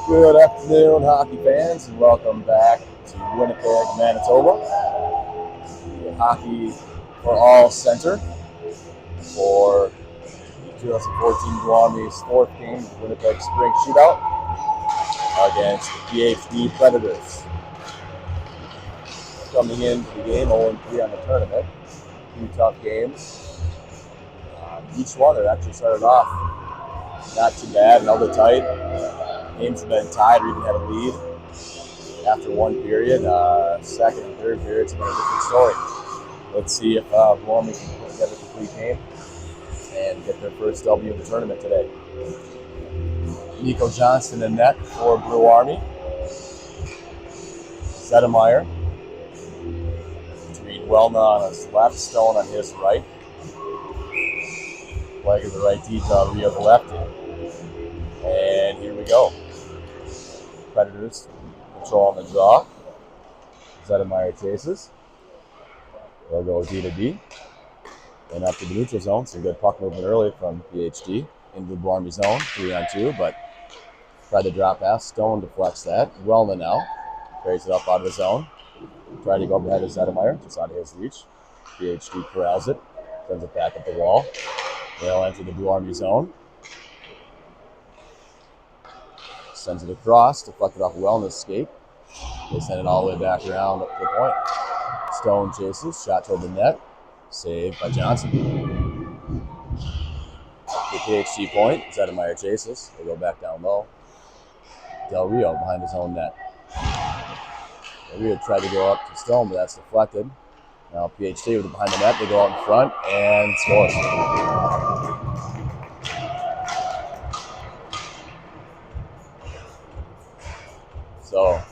Good afternoon, hockey fans, and welcome back to Winnipeg, Manitoba, the Hockey for All Center for the 2014 Blue Army's fourth game of the Winnipeg Spring Shootout against the PhD Predators. Coming into the game 0-3 on the tournament, two tough games. Each one that actually started off not too bad, held it tight. Games have been tied or even had a lead after one period. Second and third periods have been a different story. Let's see if Blue Army can put together a complete game and get their first W of the tournament today. Nico Johnston in net for Blue Army. Zettermeyer between Wellna on his left, Stone on his right. Flag of the right D, Rio the lefty. And here we go. Predators control on the draw. Zettermeyer chases. They'll go D to D. And up to the neutral zone. Some good puck movement early from PhD into the Blue Army zone. 3-on-2, but tried to drop pass. Stone deflects that. Wellman now carries it up out of the zone. Tried to go ahead of Zettermeyer, just out of his reach. PhD corrals it. Sends it back up the wall. They'll enter the Blue Army zone. Sends it across, deflected off Wellness skate. They send it all the way back around up to the point. Stone chases, shot toward the net. Saved by Johnson. The PhD point, Zettermeyer chases. They go back down low. Del Rio behind his own net. Del Rio tried to go up to Stone, but that's deflected. Now PhD with it behind the net. They go out in front and scores. So, a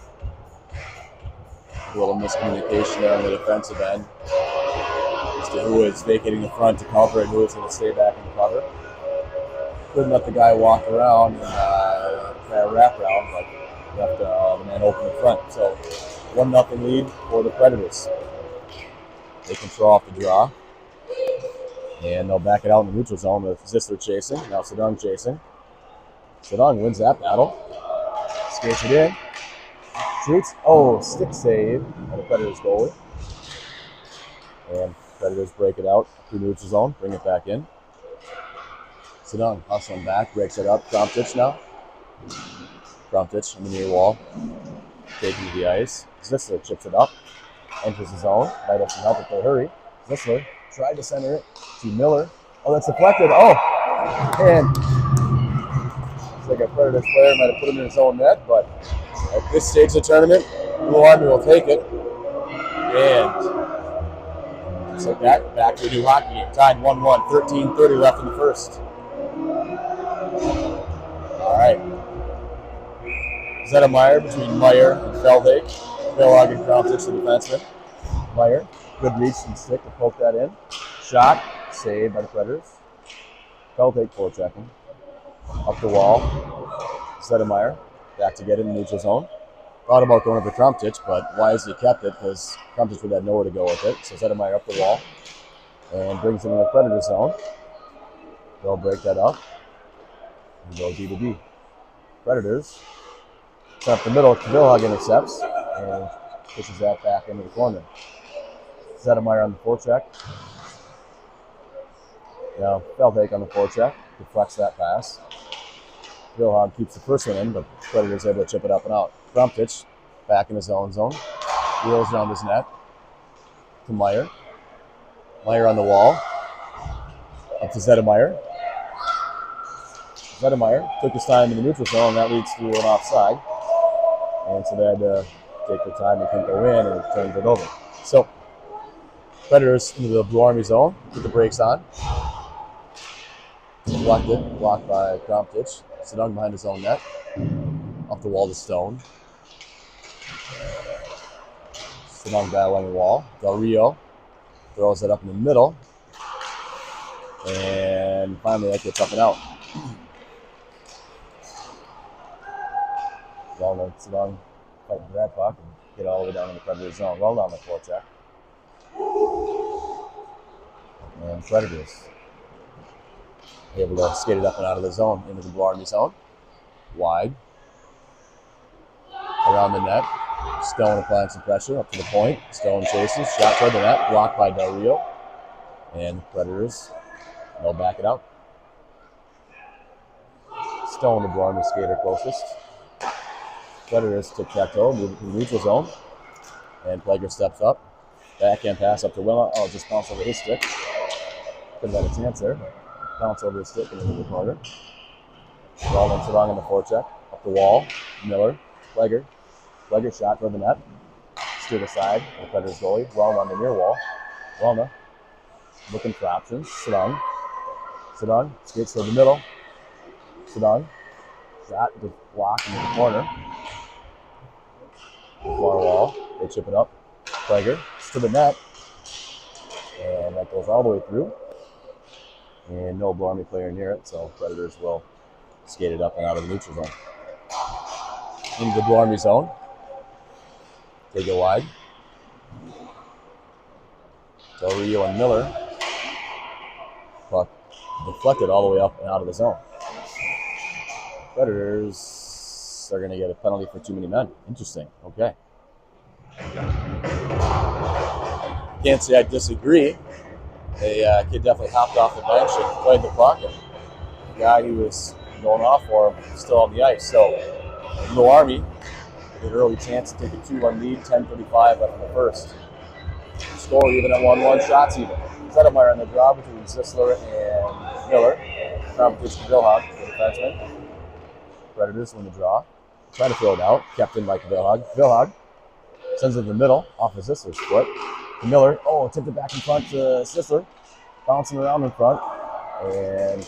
little miscommunication there on the defensive end as to who is vacating the front to cover and who is going to stay back and cover. Couldn't let the guy walk around and try a wrap around, but left the man open in front. So, 1-0 lead for the Predators. They control off the draw. And they'll back it out in the neutral zone with Zisler chasing. Now Sedung chasing. Sedung wins that battle. Skates it in. Shoots. Oh, stick save by the Predators goalie. And Predators break it out through the neutral zone, bring it back in. Sedung hustling back, breaks it up. Kromtich now. Kromtich on the near wall. Taking to the ice. Zisler chips it up. Enters the zone. Vital can help if they hurry. Zisler tried to center it to Miller. Oh, that's deflected. Oh! And it's like a Predators player might have put him in his own net, but at this stage of the tournament, Blue Army will take it. And just like that, back to a new hockey game. Tied 1-1, 13:30 left in the first. All right. Zettermeyer between Meyer and Feldhake. Philhog and Kromtich, the defenseman. Meyer, good reach and stick to poke that in. Shot, saved by the Predators. Feldhake forechecking. Up the wall. Zettermeyer. Back to get in the neutral zone. Thought about going up to Kromtich, but wisely kept it because Kromtich would have nowhere to go with it. So Zettermeyer up the wall and brings him in the Predator zone. They'll break that up and go D to D. Predators. Up the middle, Philhog intercepts and pushes that back into the corner. Zettermeyer on the forecheck. Now Feldhake on the forecheck. Deflects that pass. Philhog keeps the first one in, but Predators able to chip it up and out. Kromtich back in his own zone. Wheels around his net. To Meyer. Meyer on the wall. Up to Zettermeyer. Zettermeyer took his time in the neutral zone, and that leads to an offside. And so they had to take their time and couldn't go in and turns it over. So, Predators into the Blue Army zone. Put the brakes on. Blocked by Kromtich. Sedung behind his own net. Off the wall to Stone. Sedung battling the wall. Del Rio throws it up in the middle. And finally that gets up and out. Well done, Sedung fighting for that puck and get all the way down in the Predator zone. Well done the forecheck. And Predators able to skate it up and out of the zone into the Blue Army zone. Wide. around the net. Stone applying some pressure up to the point. Stone chases, shot toward the net, blocked by Del Rio. And the Predators, they'll back it out. Stone, the Blormy skater closest. Predators tic-tac-toe, move to the neutral zone. And Plager steps up. Backhand pass up to Willa. Oh, just bounce over his stick. Could have had a chance there. Bounce over his stick and into the corner. Ball and Sadong in the forecheck. Up the wall. Miller. Plager. Plager shot toward the net. Steered aside. The Predators goalie. Well on the near wall. Wellna. Looking for options. Sadong. Sadong skates toward the middle. Sadong. Shot to block into the corner. Far wall. They chip it up. Plager to the net. And that goes all the way through. And no Blormy player near it, so Predators will skate it up and out of the neutral zone. Into the Blormy zone. Take it wide. Del Rio and Miller. Puck deflected all the way up and out of the zone. Predators are going to get a penalty for too many men. Interesting. Okay. Can't say I disagree. A kid definitely hopped off the bench and played the puck, and the guy who was going off for him is still on the ice. So, Blue Army with an early chance to take a 2-1 lead, 10:35 left in the first. Score even at 1-1, shots even. Zettermeyer on the draw between Zisler and Miller. Competition Vilhag, the defenseman. Predators win the draw. Trying to throw it out, kept in by Vilhag. Vilhag sends it to the middle, off of Zisler's foot. Miller, tipped it back in front to Zisler. Bouncing around in front. And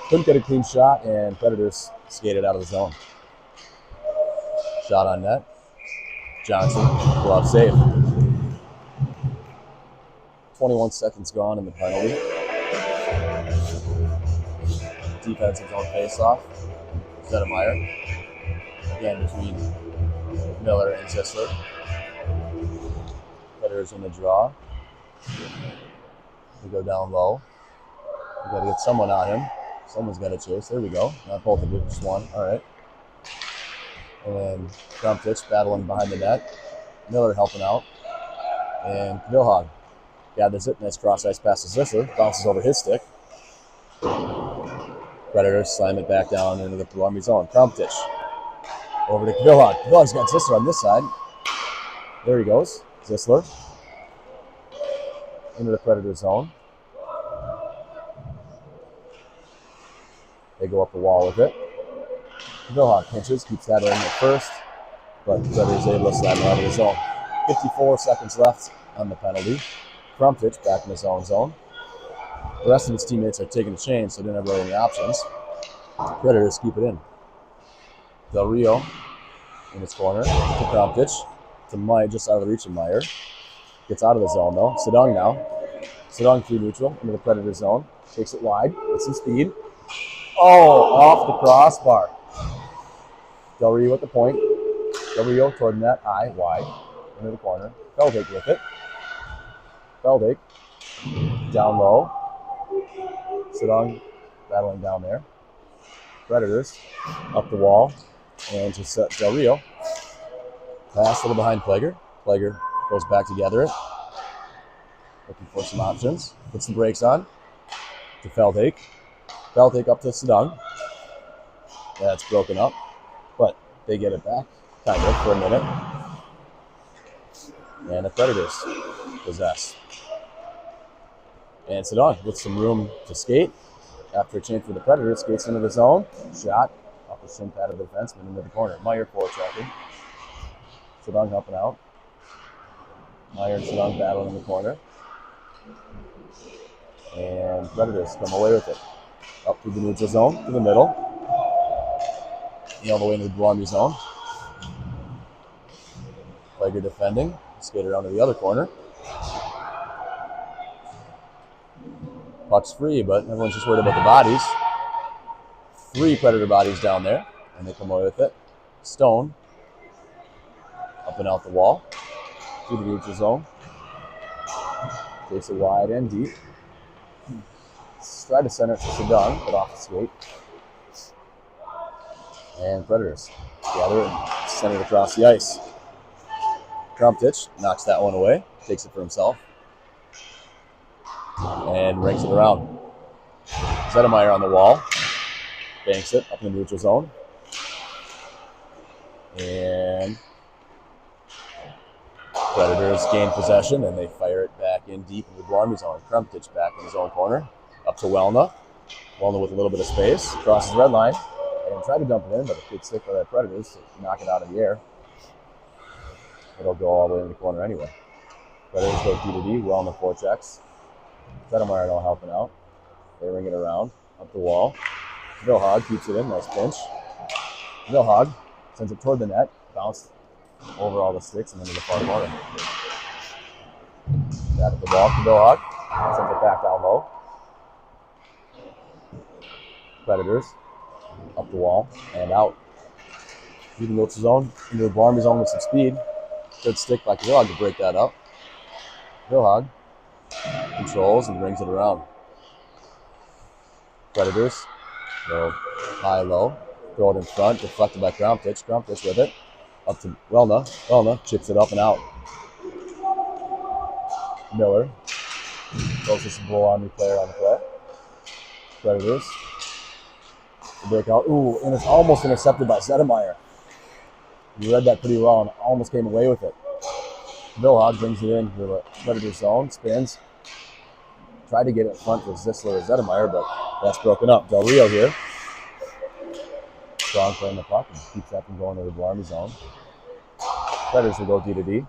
couldn't get a clean shot, and Predators skated out of the zone. Shot on net. Johnson, glove save. 21 seconds gone in the penalty. Defensive zone face-off. Zettermeyer. Again between Miller and Zisler. Predators in the draw. We go down low. We got to get someone on him. Someone's got to chase. There we go. Not both of them, just one. All right. And then Trumpich battling behind the net. Miller helping out. And Vilhag gathers it. Nice cross ice pass to Zisler. Bounces over his stick. Predators slam it back down into the Blormy zone. Trumpich over to Vilhag. Vilhag's got Zisler on this side. There he goes. Zisler into the Predator zone. They go up the wall with it. Vilhag pinches, keeps that in at first, but the Predators able to slam it out of the zone. 54 seconds left on the penalty. Trumpich back in his own zone. The rest of his teammates are taking the chain, so they didn't have really any options. Predators keep it in. Del Rio in his corner to Trumpich. To Meyer, just out of the reach of Meyer. Gets out of the zone though. Sadong now. Sadong through neutral into the Predator zone. Takes it wide. Gets some speed. Off the crossbar. Del Rio at the point. Del Rio toward net, high, wide. Into the corner. Feldake with it. Feldake. Down low. Sadong battling down there. Predators up the wall. And to set Del Rio. Pass a little behind Plager. Plager goes back to gather it. Looking for some options. Puts the brakes on. To Feldake. Feldake up to Sadong. That's broken up. But they get it back, kind of, for a minute. And the Predators possess. And Sadong with some room to skate. After a change for the Predators, skates into the zone. Shot off the shin pad of the defenseman into the corner. Meyer forechecking. Sadong helping out. Meyer and Sadong battling in the corner. And Predators come away with it. Up through the neutral zone, to the middle. All the way into the Blormy zone. Plager defending. Skate around to the other corner. Puck's free, but everyone's just worried about the bodies. 3 Predator bodies down there, and they come away with it. Stone. Up and out the wall. Through the neutral zone. Takes it wide and deep. Try to center it to Sadong, but off the skate. And Predators gather and send it across the ice. Krumptich knocks that one away, takes it for himself, and rings it around. Zettermeyer on the wall, banks it up in the neutral zone. And Predators gain possession, and they fire it back in deep in the Blue Army zone. Krumptich back in his own corner, up to Welna. Welna with a little bit of space, crosses the red line, and tried to dump it in, but a good stick by the Predators to knock it out of the air. It'll go all the way in the corner anyway. Predators go D-to-D, Welna forechecks. Zettermeyer now helping out. They ring it around, up the wall. Vilhag keeps it in, nice pinch. Vilhag sends it toward the net, bounced over all the sticks and into the far corner. Back at the ball to Vilhag, sends it back down low. Predators up the wall and out. Through the neutral zone, into the Blue Army zone with some speed. Good stick by Vilhag to break that up. Vilhag controls and brings it around. Predators go high-low, throw it in front, deflected by Krumptich. Krumptich with it, up to Welna. Welna chips it up and out. Miller, closest Blue Army player on the play. Predators, the breakout. Ooh, and it's almost intercepted by Zettermeyer. You read that pretty well and almost came away with it. Vilhag brings it into the Predator zone, spins. Tried to get it in front for Zisler or Zettermeyer, but that's broken up. Del Rio here. Strong playing the puck and keeps that from going to the Blue Army zone. Predators will go D-to-D.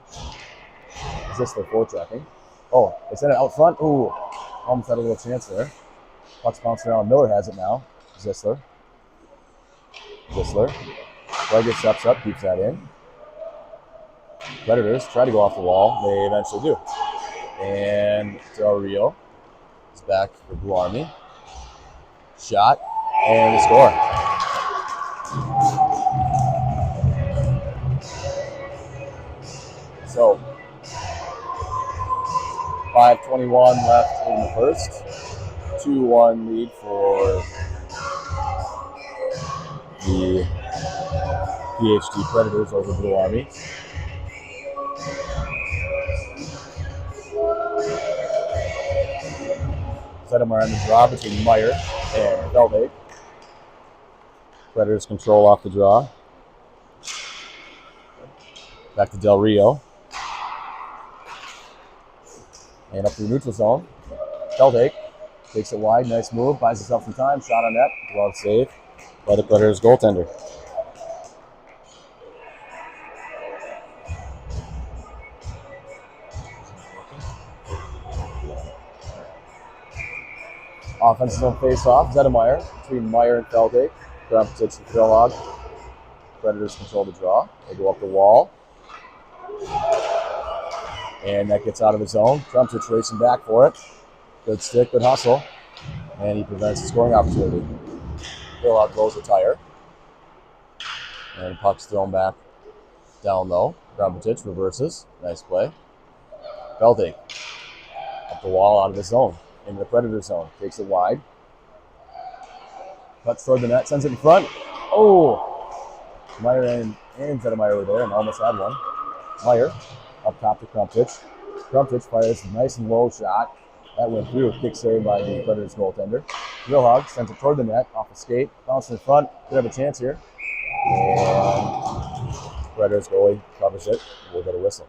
Zisler forechecking. Oh, they sent it out front. Ooh, almost had a little chance there. Puck's bouncing around. Miller has it now. Zisler. Leggett steps up, keeps that in. Predators try to go off the wall. They eventually do. And Del Rio is back for Blue Army. Shot, and they score. So, 5:21 left in the first. 2-1 lead for the PHD Predators over Blue Army. Zettermeyer on the draw between Meyer and Feldhake. Predators control off the draw. Back to Del Rio. And up to the neutral zone. Feldhake takes it wide, nice move, buys himself some time, shot on net, glove save by the Predators goaltender. Offensive zone face-off. Zettermeyer between Meyer and Feldhake. Krumptich and Vilhag. Predators control the draw. They go up the wall. And that gets out of his zone. Krumptich racing back for it. Good stick, good hustle. And he prevents the scoring opportunity. Vilhag blows the tire. And puck's thrown back down low. Krumptich reverses. Nice play. Feldhake up the wall out of his zone. Into the Predator zone. Takes it wide. Cuts toward the net. Sends it in front. Oh! Meyer and Zettermeyer were there and almost had one. Meyer up top to Krumptich. Krumptich fires a nice and low shot. That went through. A kick save by the Predators goaltender. Vilhag sends it toward the net. Off a skate. Bounces in front. Could have a chance here. And Predators goalie covers it. We'll get a whistle.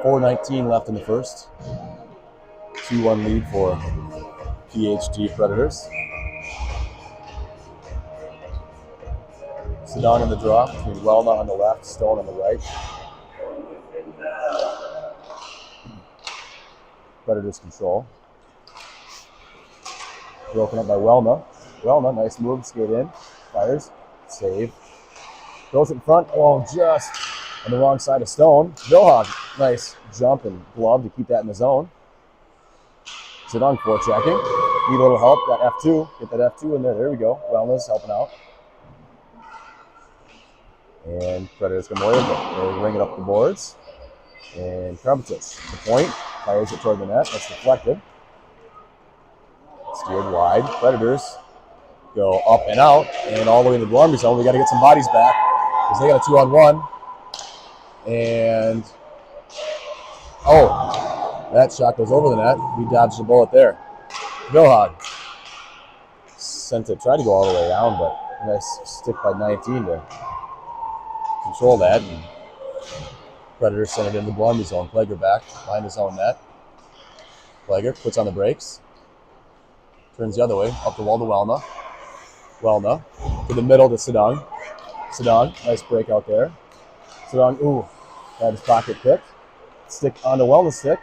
4:19 left in the first. 2-1 lead for PHD Predators. Sedan in the draw between Welna on the left, Stone on the right. Predators control. Broken up by Welna. Welna, nice move, skate in, fires, save. Throws it in front, oh, just on the wrong side of Stone. Vilhag, nice jump and glove to keep that in the zone. Sedan forechecking. Need a little help, that F2. Get that F2 in there, there we go. Welna's helping out. And Predators come away with it. They ring it up the boards. And Krumptich, the point, fires it toward the net. That's deflected. Steered wide. Predators go up and out, and all the way in the blue army zone. We got to get some bodies back because they got a 2-on-1. And that shot goes over the net. We dodged the bullet there. Vilhag sent it, tried to go all the way down, but nice stick by 19 to control that. And Predators sent it in the blue army zone. Plager back behind his own net. Plager puts on the brakes. Turns the other way, up the wall to Welna. Welna to the middle to Sedang. Sedang, nice break out there. Sedang, had his pocket picked. Stick onto Welna's stick.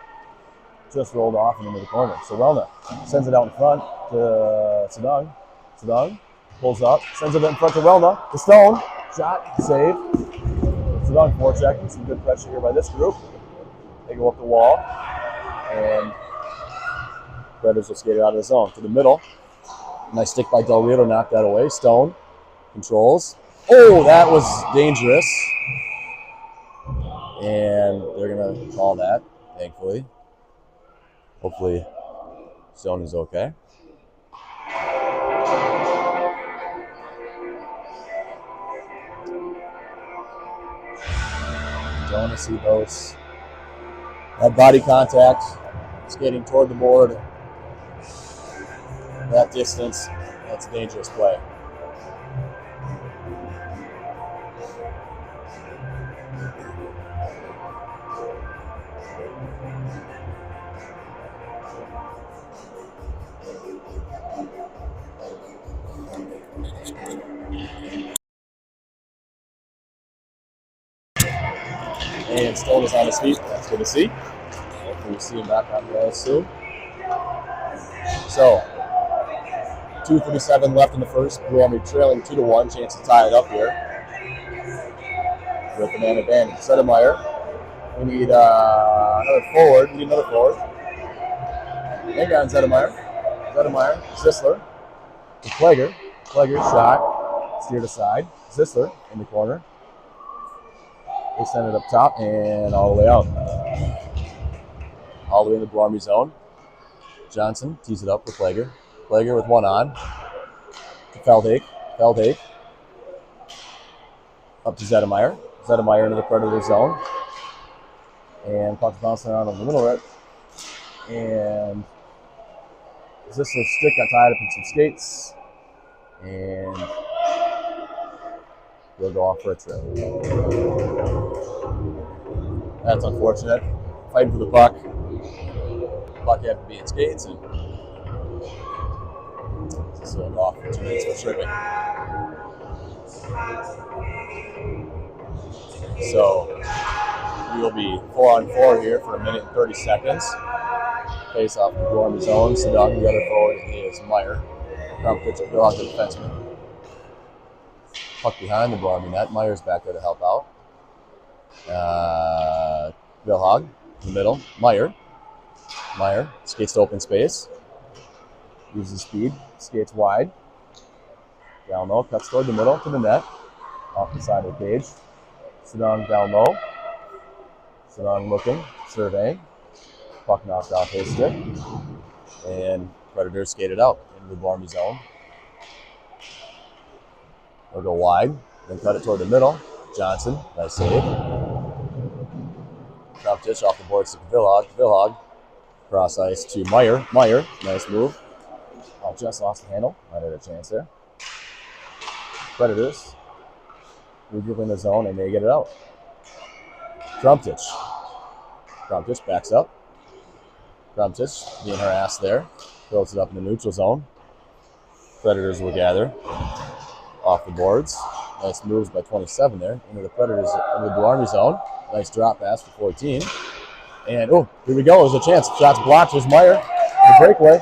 Just rolled off and into the corner. So Welna sends it out in front to Sedang. Sedang pulls up, sends it in front to Welna. To Stone. Shot, save. Sedang forechecking. Some good pressure here by this group. They go up the wall. And Predators will skate it out of the zone. To the middle. Nice stick by Del Rio to knock that away. Stone controls. Oh, that was dangerous. And they're going to call that, thankfully. Hopefully, Stone is okay. Don't want to see those. That body contact, skating toward the board. That distance, that's a dangerous play. And Stone is on his feet. That's good to see. Hopefully we see him back on the ice soon. So, 2:37 left in the first. Blue Army trailing 2-1. Chance to tie it up here with the man advantage. Zedemeyer. We need another forward. Hang on, Zedemeyer. Zisler to Plager. Plager shot. Steered aside. Zisler in the corner. They send it up top and all the way out. All the way in the Blue Army zone. Johnson tees it up for Plager. Plager with one on. To Feldhake. Feldhake. Up to Zedemeyer. Zedemeyer into the Predator zone. And puck's bouncing around over the middle of it. And Zisler's stick got tied up in some skates. And he'll go off for a trip. That's unfortunate. Fighting for the puck. Puck had to be in skates, and just go off for 2 minutes for tripping. So we'll be 4-on-4 here for 1 minute and 30 seconds. Face off the Blue Army zone. Sedang, the other forward is Meyer. Crown pitcher, go out to the defenseman. Puck behind the Blue Army net. Meyer's back there to help out. Vilhag in the middle. Meyer skates to open space. Uses speed. Skates wide. Down low. Cuts toward the middle to the net. Off the side of the cage. Sedang down low. Sedang looking. Surveying. Puck knocked off his stick. And Predators skated out into the Blue Army zone. They'll go wide, then cut it toward the middle. Johnson, nice save. Drop ditch off the boards to Vilhag. Vilhag, cross ice to Meyer. Meyer, nice move. Just lost the handle. Might have had a chance there. Predators regrouping the zone and they get it out. Trumptich. Trumptich backs up. Trumptich being harassed there. Throws it up in the neutral zone. Predators will gather off the boards. Nice moves by 27 there into the Predators in the Blue Army zone. Nice drop pass for 14. And here we go. There's a chance. Shots blocked. There's Meyer. The breakaway.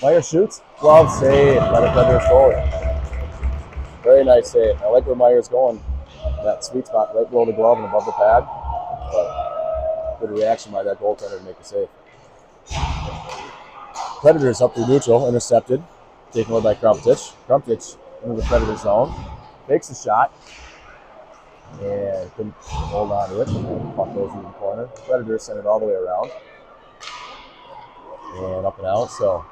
Meyer shoots. Glove save by the Predators forward. Very nice save. I like where Meyer's going. That sweet spot right below the glove and above the pad. But good reaction by that goaltender to make the save. Predators up through neutral. Intercepted. Taken away by Krumptich. Krumptich into the Predator zone. Takes a shot. And couldn't hold on to it. And puck goes into the corner. Predators send it all the way around. And up and out. So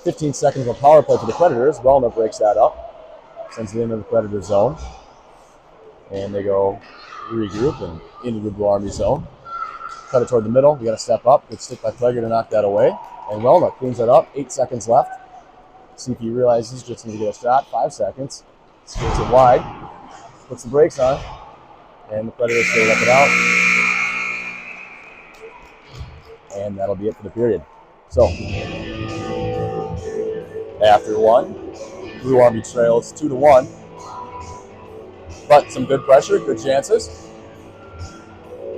15 seconds of power play for the Predators. Wellna breaks that up, sends it into the Predator zone, and they go regroup and into the Blue Army zone. Cut it toward the middle. We got to step up. Good stick by Pleger to knock that away. And Wellna cleans it up. 8 seconds left. See if he realizes just need to get a shot. 5 seconds. Skates it wide. Puts the brakes on. And the Predators stay up and out. And that'll be it for the period. So, after one, Blue Army trails 2-1. But some good pressure, good chances.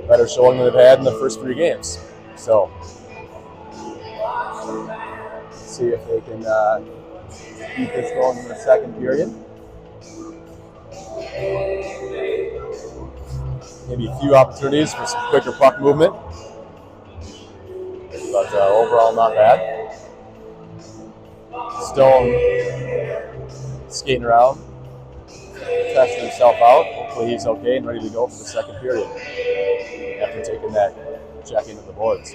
Better showing than they've had in the first 3 games. So, see if they can keep this going in the second period. Maybe a few opportunities for some quicker puck movement. But overall, not bad. Stone skating around, testing himself out. Hopefully he's okay and ready to go for the second period after taking that check into the boards.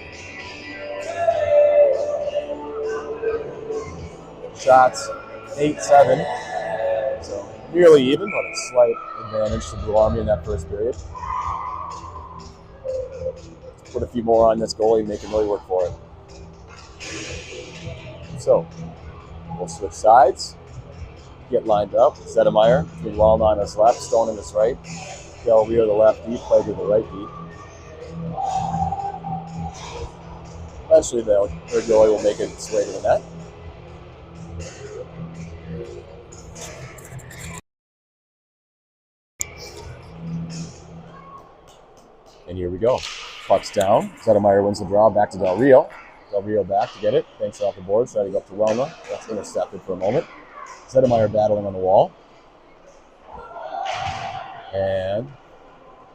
Shots 8-7, so nearly even, but a slight advantage to Blue Army in that first period. Put a few more on this goalie, make him really work for it. So, we'll switch sides, get lined up. Zedemeyer between Wellna on his left, Stone on his right. Del Rio the left deep, Pleger the right deep. Eventually, their goalie will make it its way to the net. And here we go. Puck's down. Zedemeyer wins the draw. Back to Del Rio. Del Rio back to get it. Banks off the board. Trying to go up to Wellna. That's intercepted for a moment. Zedemeyer battling on the wall. And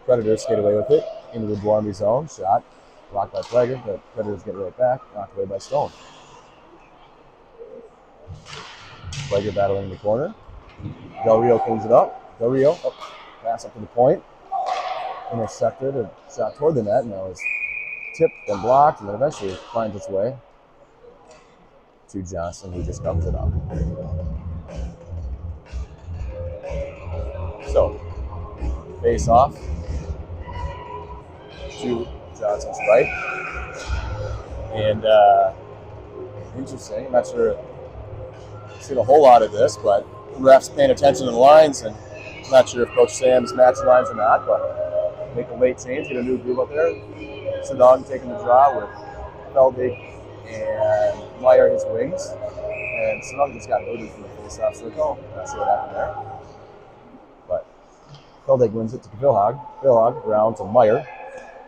Predators skate away with it. Into the Blue Army zone. Shot. Blocked by Pleger. But Predators get right back. Knocked away by Stone. Pleger battling in the corner. Del Rio cleans it up. Del Rio. Up. Pass up to the point. Intercepted and shot toward the net, and that was tipped and blocked, and then eventually finds its way to Johnson, who just comes it up. So, face off to Johnson's right. And interesting, I'm not sure I've seen a whole lot of this, but refs paying attention to the lines, and I'm not sure if Coach Sam's matching lines or not, but make a late change, get a new group up there. Sedong taking the draw with Felding and Meyer his wings. And Sedong just got booted from the face-off circle. Let's see what happened there. But Felding wins it to Vilhag. Vilhag around to Meyer.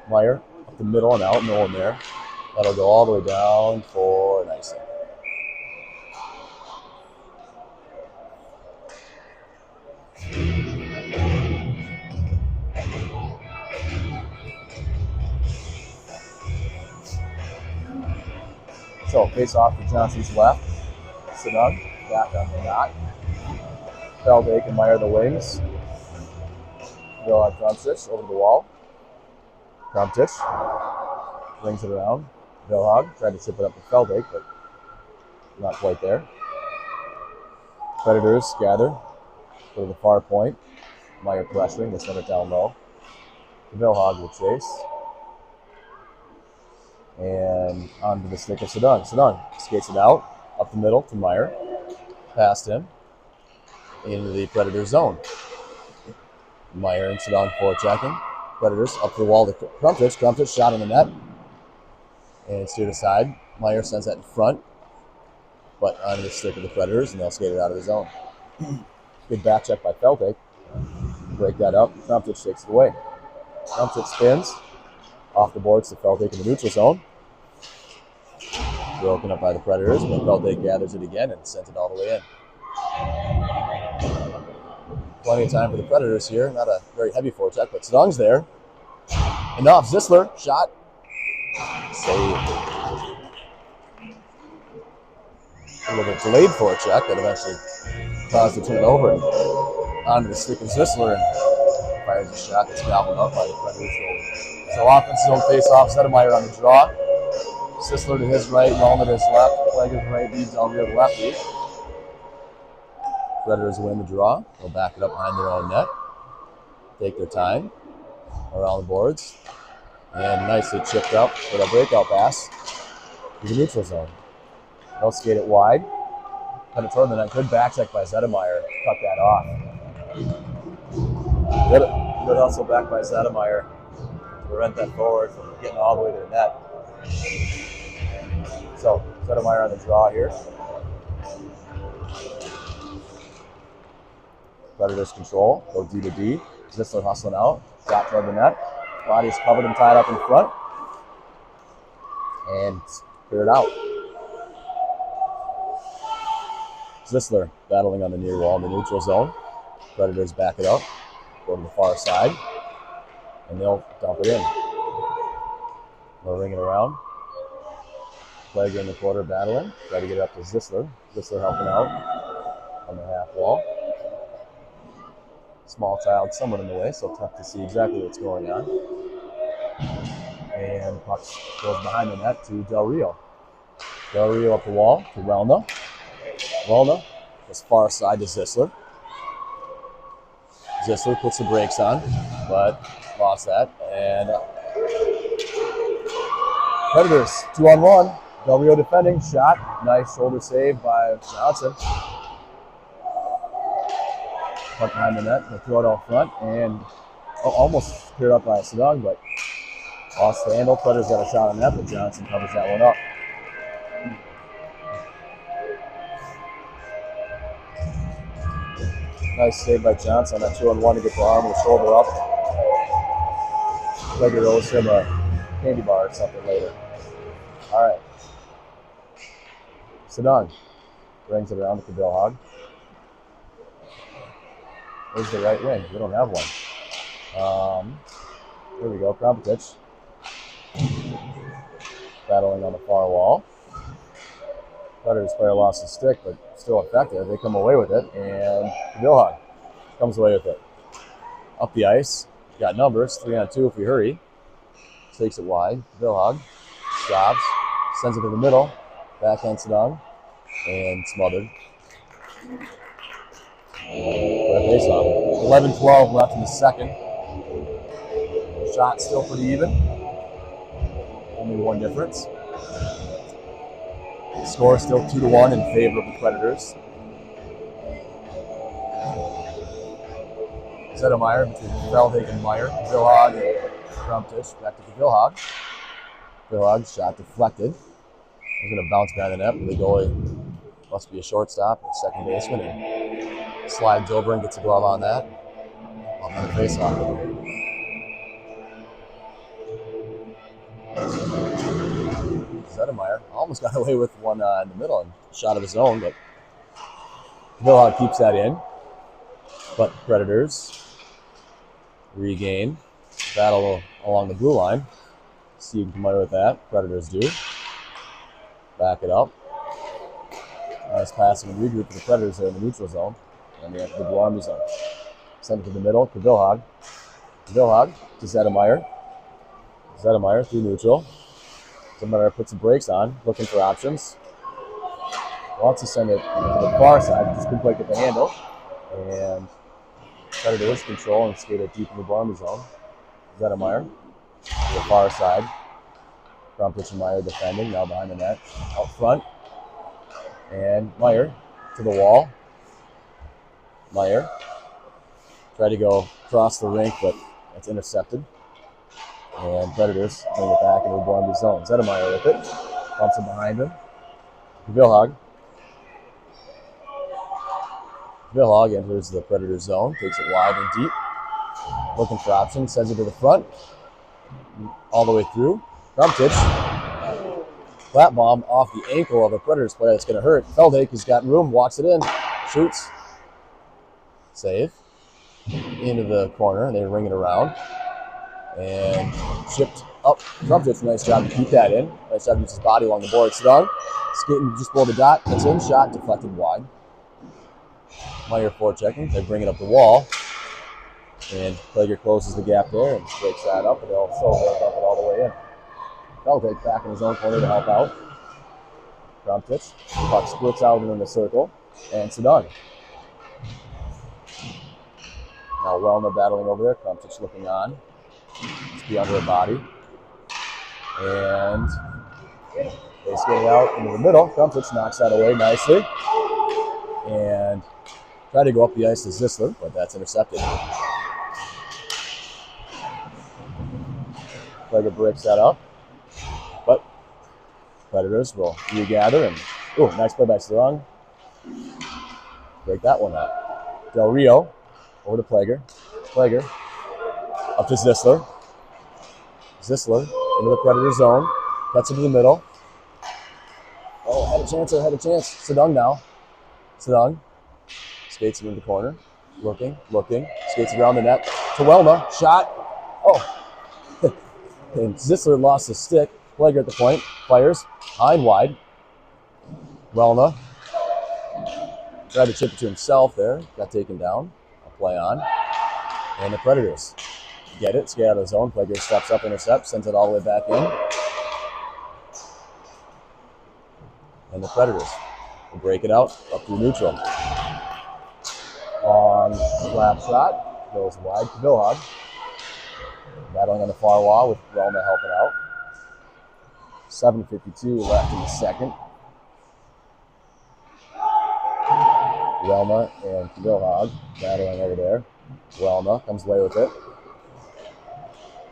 Meyer up the middle and out, no one there. That'll go all the way down for an icing. So, face off to Johnson's left. Sedung, back on the knot. Feldake and Meyer the wings. Go on Krumtich over the wall. Krumtich brings it around. Vilhag tried to tip it up to Feldake, but not quite there. Predators gather to the far point. Meyer pressuring, they send it down low. Vilhag will chase. And onto the stick of Sedung. Sedung skates it out, up the middle to Meyer. Past him, into the Predator zone. Meyer and Sedung forechecking. Predators up the wall to Krumtich. Krumtich shot in the net. And steered aside. Meyer sends that in front. But onto the stick of the Predators, and they'll skate it out of the zone. Good back check by Feldake. Break that up. Krumtich takes it away. Krumtich spins. Off the boards to Feldake in the neutral zone. Broken up by the Predators, but Feldake gathers it again and sends it all the way in. Plenty of time for the Predators here. Not a very heavy forecheck, but Sedung's there. Enough. Zisler, shot. Save. A little bit delayed forecheck that eventually caused the turn over. Onto the stick of Zisler and fires a shot that's gobbled up by the Predators goalie. So offensive zone face-off, Zedemeyer on the draw. Zisler to his right, Wellna to his left. Tigers right leads Del Rio the lefty. Predators win the draw. They'll back it up behind their own net. Take their time around the boards. And nicely chipped up with a breakout pass to the neutral zone. They'll skate it wide. Cut it toward the net. Good back check by Zettermeyer. Cut that off. Good hustle back by Zettermeyer to prevent that forward from getting all the way to the net. So, Zettermeyer on the draw here. Predators control. Go D to D. Zisler hustling out. Shot toward the net. Body's covered and tied up in front. And cleared out. Zisler battling on the near wall in the neutral zone. Predators back it up. Go to the far side. And they'll dump it in. They'll ring it around. Plager in the quarter battling. Try to get it up to Zisler. Zisler helping out on the half wall. Small child somewhat in the way, so tough to see exactly what's going on. And puck goes behind the net to Del Rio. Del Rio up the wall to Relna. Relna goes far side to Zisler. Zisler puts the brakes on, but lost that. And Predators 2-on-1. Del Rio defending. Shot. Nice shoulder save by Johnson. Puck behind the net. They'll throw it out front. And almost cleared up by Sedung, but lost the handle. Predators got a shot on that, but Johnson covers that one up. Nice save by Johnson on that 2-on-1 to get the arm and the shoulder up. Plager owes him a candy bar or something later. All right. Sedung brings it around to Kabilhag. Where's the right wing? We don't have one. Here we go. Krampetich battling on the far wall. Predators player lost his stick, but still effective. They come away with it, and Kabilhag comes away with it. Up the ice. Got numbers. 3-on-2 if we hurry. Takes it wide. Kabilhag stops. Sends it to the middle. Backhand Sedung. And smothered. Face off. 11-12 left in the second. Shot still pretty even. Only one difference. The score is still 2-1 in favor of the Predators. Zettermeyer between Feldhake and Meyer. Kabilhag and Krampetich. Back to Kabilhag. Kabilhag's shot deflected. He's going to bounce behind the net, but the goalie must be a shortstop, second baseman, and slides over and gets a glove on that. On the face-off. Zettermeyer almost got away with one in the middle and shot of his own, but Kabilhag keeps that in. But Predators regain, battle along the blue line. See you can come away with that. Predators do. Back it up. Nice passing and regroup for the Predators there in the neutral zone. And they have the blue army zone. Send it to the middle. Kabilhag. Kabilhag to Zettermeyer. Zettermeyer through neutral. Zettermeyer puts the brakes on, looking for options. Wants to send it to the far side, just couldn't quite get the handle. And Predators control and skate it deep in the blue army zone. Zettermeyer to the far side. Krampetich and Meyer defending, now behind the net. Out front. And Meyer to the wall. Meyer tried to go across the rink, but it's intercepted. And Predators bring it back into the blue army zone. Zettermeyer with it. Bumps it behind him. Kabilhag. Kabilhag enters the Predator zone, takes it wide and deep. Looking for options, sends it to the front. All the way through. Krampetich. Flat bomb off the ankle of a Predators player that's going to hurt. Feldhake has got room, walks it in, shoots. Save. Into the corner, and they ring it around. And chipped up. Krampetich, nice job to keep that in. Nice job to use his body along the board. Sedung, skating just below the dot. It's in, shot, deflected wide. Meyer forechecking. They bring it up the wall. And Plager closes the gap there and breaks that up, and they'll still dump it all the way in. Feldhake back in his own corner to help out. Krumtich. Puck splits out in the circle. And Sedung. Now Welna battling over there. Krumtich looking on. Just be under her body. And they skate out into the middle. Krumtich knocks that away nicely. And try to go up the ice to Zisler, but that's intercepted. Plager breaks that up. But Predators will regather and nice play by Sedung. Break that one up. Del Rio over to Plager. Plager up to Zisler. Zisler into the Predator zone. Cuts into the middle. Oh, had a chance. Sedung now. Sedung skates into the corner. Looking. Skates around the net to Welna. Shot. Oh. And Zisler lost his stick. Plager at the point. Fires. High and wide. Welna tried to chip it to himself there. Got taken down. A play on. And the Predators get it. Skate out of the zone. Plager steps up, intercepts, sends it all the way back in. And the Predators will break it out up through neutral. Long slap shot. Goes wide to Vilhag. Battling on the far wall with Welna helping out. 7:52 left in the second. Welna and Vilhag battling over there. Welna comes away with it.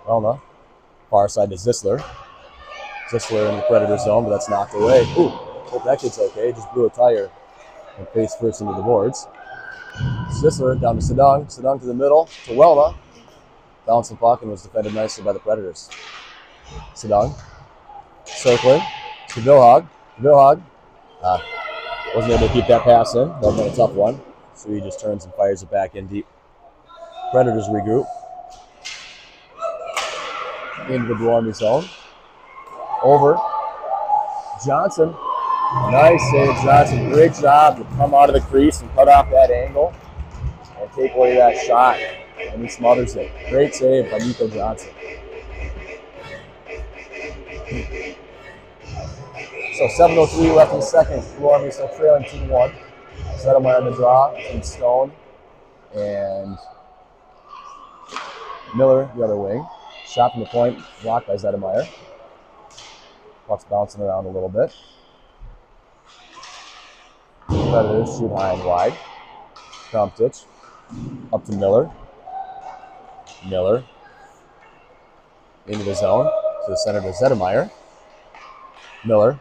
Welna, far side to Zisler. Zisler in the Predator zone, but that's knocked away. Ooh, hope that kid's okay. Just blew a tire and face first into the boards. Zisler down to Sedung. Sedung to the middle to Welna. Bouncing puck and was defended nicely by the Predators. Sedung circling to Vilhag. Vilhag wasn't able to keep that pass in. That would have been a tough one. So he just turns and fires it back in deep. Predators regroup. Into the Dwarmy zone. Over. Johnson. Nice save, Johnson. Great job to come out of the crease and cut off that angle and take away that shot. And he smothers it. Great save by Nico Johnson. So 7:03 left in the second. Blue Army still trailing 2-1. Zettermeyer on the draw between Stone and Miller, the other wing. Shot from the point, blocked by Zettermeyer. Puck's bouncing around a little bit. Predators shoot high and wide. Krumtich up to Miller. Miller into the zone to the center to Zettermeyer. Miller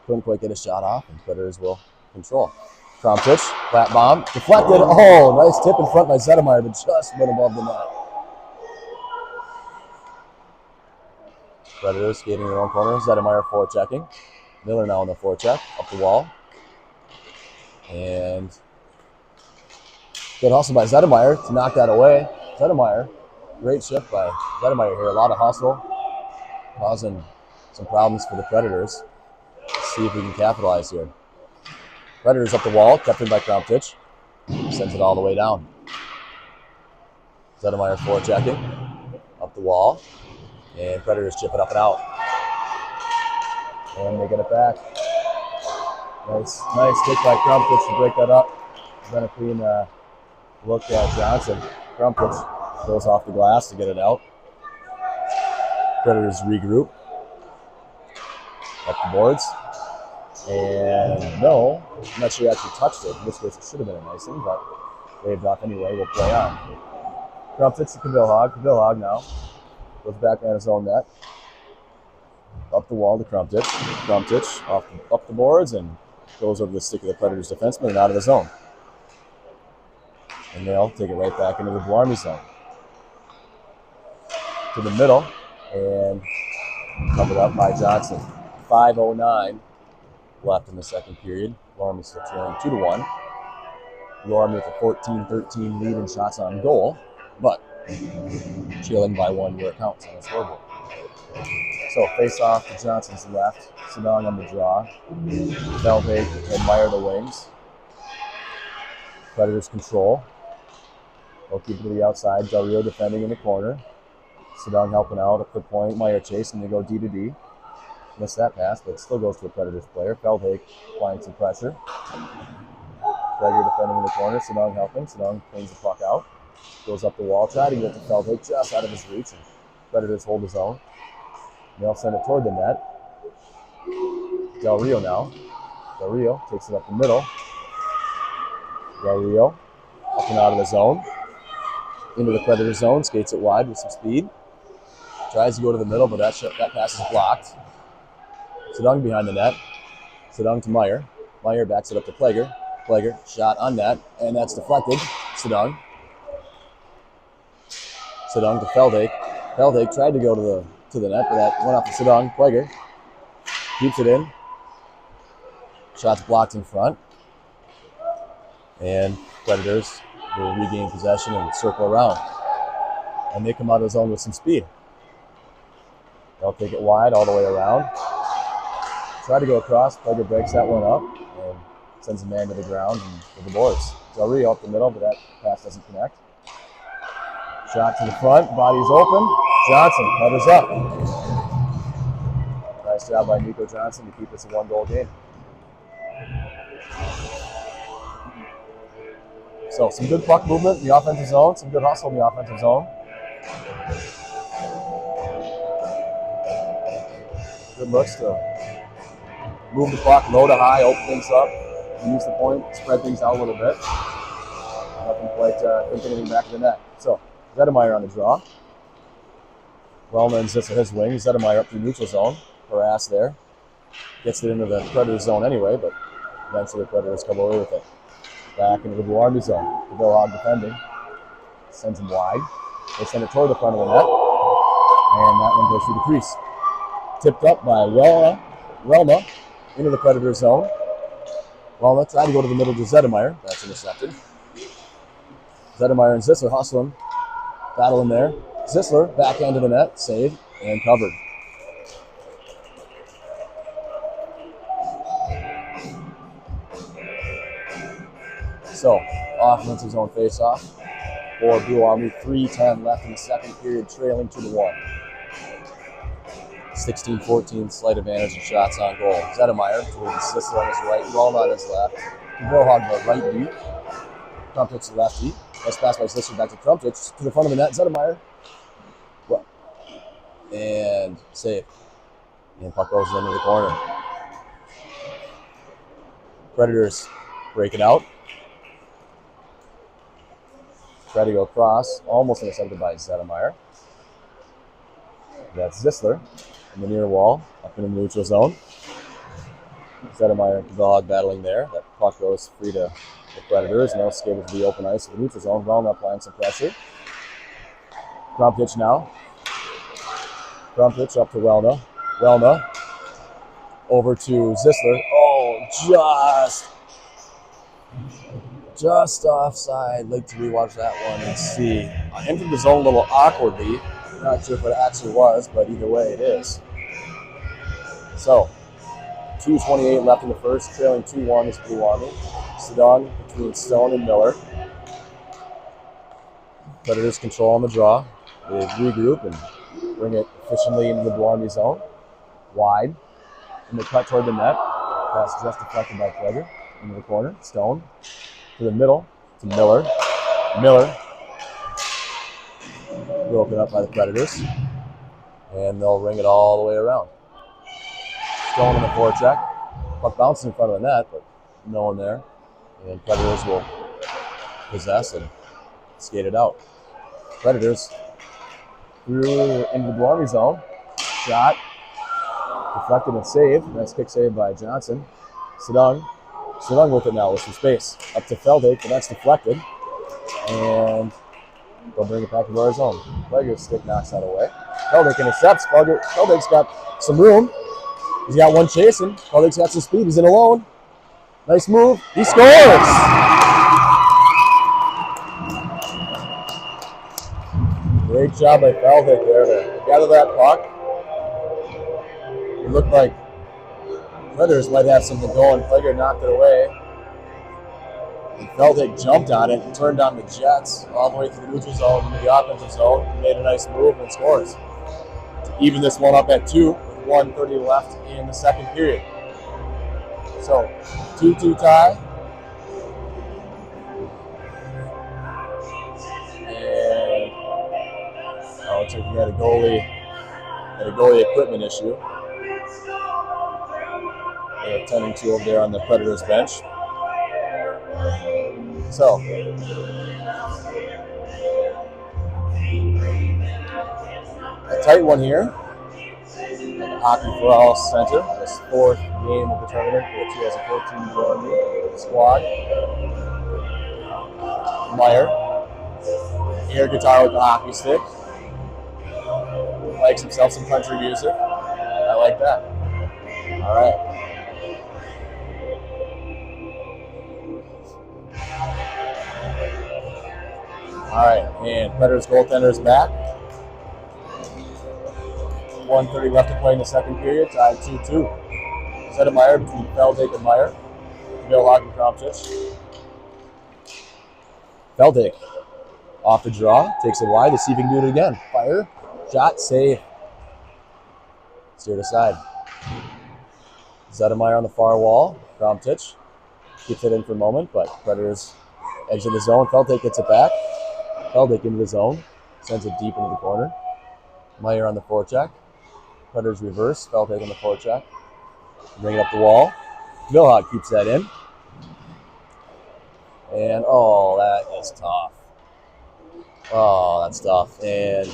couldn't quite get a shot off, and Predators will control. Krumtich, flat bomb, deflected. Oh, nice tip in front by Zettermeyer, but just went above the net. Predators skating in their own corner. Zettermeyer forechecking. Miller now on the forecheck, up the wall. And good hustle by Zettermeyer to knock that away. Zettermeyer, great shift by Zettermeyer here. A lot of hustle, causing some problems for the Predators. Let's see if we can capitalize here. Predators up the wall, kept in by Krumtich. Sends it all the way down. Zettermeyer forechecking, up the wall. And Predators chip it up and out. And they get it back. Nice stick by Krumtich to break that up. Then a clean look at Johnson. Krumtich goes off the glass to get it out. Predators regroup. Up the boards. And no, I'm not sure he actually touched it. In this case, it should have been a nice one, but waved off anyway. We'll play on. Krumtich to Vilhag. Vilhag now goes back on his own net. Up the wall to Krumtich. Krumtich up the boards and goes over the stick of the Predators defenseman and out of the zone. And they'll take it right back into the Blue Army zone. To the middle and covered up by Johnson. 5:09 left in the second period. Blue Army still trailing 2-1. Blue Army with a 14-13 lead in shots on goal, but trailing by one where it counts on the scoreboard. So face off to Johnson's left. Sedung on the draw. Velvate and Meyer the wings. Predators control. They'll keep it to the outside. Del Rio defending in the corner. Sedung helping out up the point. Meyer chasing. They go D to D. Missed that pass, but it still goes to a Predators player. Feldhake applying some pressure. Prager defending in the corner. Sedung helping. Sedung cleans the puck out. Goes up the wall, trying to get to Feldhake just out of his reach. And Predators hold his own. They'll send it toward the net. Del Rio now. Del Rio takes it up the middle. Del Rio up and out of the zone. Into the Predator zone. Skates it wide with some speed. Tries to go to the middle, but that pass is blocked. Sedung behind the net. Sedung to Meyer. Meyer backs it up to Plager. Plager shot on net, and that's deflected. Sedung. Sedung to Feldhake. Feldhake tried to go to the net, but that went off to Sedung. Plager keeps it in. Shots blocked in front. And Predators will regain possession and circle around. And they come out of the zone with some speed. They'll take it wide all the way around. Try to go across. Plager breaks that one up and sends a man to the ground and for the boards. Del Rio up the middle, but that pass doesn't connect. Shot to the front. Body's open. Johnson covers up. Nice job by Nico Johnson to keep this a one-goal game. So some good puck movement in the offensive zone, some good hustle in the offensive zone. Good looks to move the puck low to high, open things up, use the point, spread things out a little bit. Nothing quite couldn't get anything back to the net. So Zettermeyer on the draw. Wellman sits at his wing. Zettermeyer up through neutral zone. Harass there. Gets it into the Predator zone anyway, but eventually the Predators come away with it. Back into the Blue Army zone. The Hog defending. Sends him wide. They send it toward the front of the net. And that one goes through the crease. Tipped up by Relma into the Predator zone. Relma tried to go to the middle to Zettermeyer. That's intercepted. Zettermeyer and Zissler hustling. Battle in there. Zissler backhand to the net. Saved and covered. So, offensive zone face-off for Blue Army. 3:10 left in the second period, trailing 2-1. 16-14 slight advantage in shots on goal. Zettermeyer towards Zissler on his right, Relma on his left. Wilhog the right beat. Trumpich the left beat. Nice pass by Zissler back to Trumpich to the front of the net. Zettermeyer. And save. And puck goes into the corner. Predators break it out. Try to go across, almost intercepted by Zettermeyer. That's Zissler in the near wall, up in the neutral zone. Zettermeyer and Kavog battling there. That puck goes free to the Predators, and they'll skate it to the open ice of the neutral zone. Wellna applying some pressure. Trumpich now. Trumpich up to Wellna. Wellna over to Zissler. Oh, just offside. Like to rewatch that one and see. Entered the zone a little awkwardly. Not sure if it actually was, but either way it is. So, 2:28 left in the first, trailing 2-1 is Blue Army. Sedung between Stone and Miller. Predators control on the draw. They regroup and bring it efficiently into the Blue Army zone. Wide. And they cut toward the net. Pass just deflected by Plager. Into the corner. Stone. To the middle. To Miller. Miller. Broken up by the Predators. And they'll ring it all the way around. Stone on the forecheck. Puck bounces in front of the net, but no one there. And Predators will possess and skate it out. Predators through into the Blue Army zone. Shot. Deflected and saved. Nice kick save by Johnson. Sedung with it now with some space. Up to Feldhake, but that's deflected. And they'll bring it back to our zone. Plager's stick knocks that away. Feldhake intercepts. Feldhake's got some room. He's got one chasing. Feldhake's got some speed. He's in alone. Nice move. He scores! Great job by Feldhake there to gather that puck. It looked like Predators might have something going. Plager knocked it away. And Feldhake jumped on it and turned on the Jets all the way through the neutral zone into the offensive zone. He made a nice move and scores. To even this one up at 2. 1:30 left in the second period. So 2-2 tie. And looks like we had a goalie equipment issue. They're attending to over there on the Predators bench. So a tight one here. Hockey for All Center, this fourth game of the tournament for the 2014 Army squad. Meyer, air guitar with the hockey stick. Likes himself some country music. I like that. All right. All right, and Predators goaltender is back. 1:30 left to play in the second period, tied 2-2. Zettermeyer between Feldhake and Meyer. Vilhag and Kramchich. Feldhake off the draw, takes it wide to see if he can do it again. Fire, shot, save. Steered aside. Zettermeyer on the far wall. Kramchich keeps it in for a moment, but Predators exit the zone. Feldhake gets it back. Feldhake into the zone, sends it deep into the corner. Meyer on the forecheck. Predators reverse. Feldhake on the forecheck. Bring it up the wall. Vilhag keeps that in. And, that is tough. Oh, that's tough. And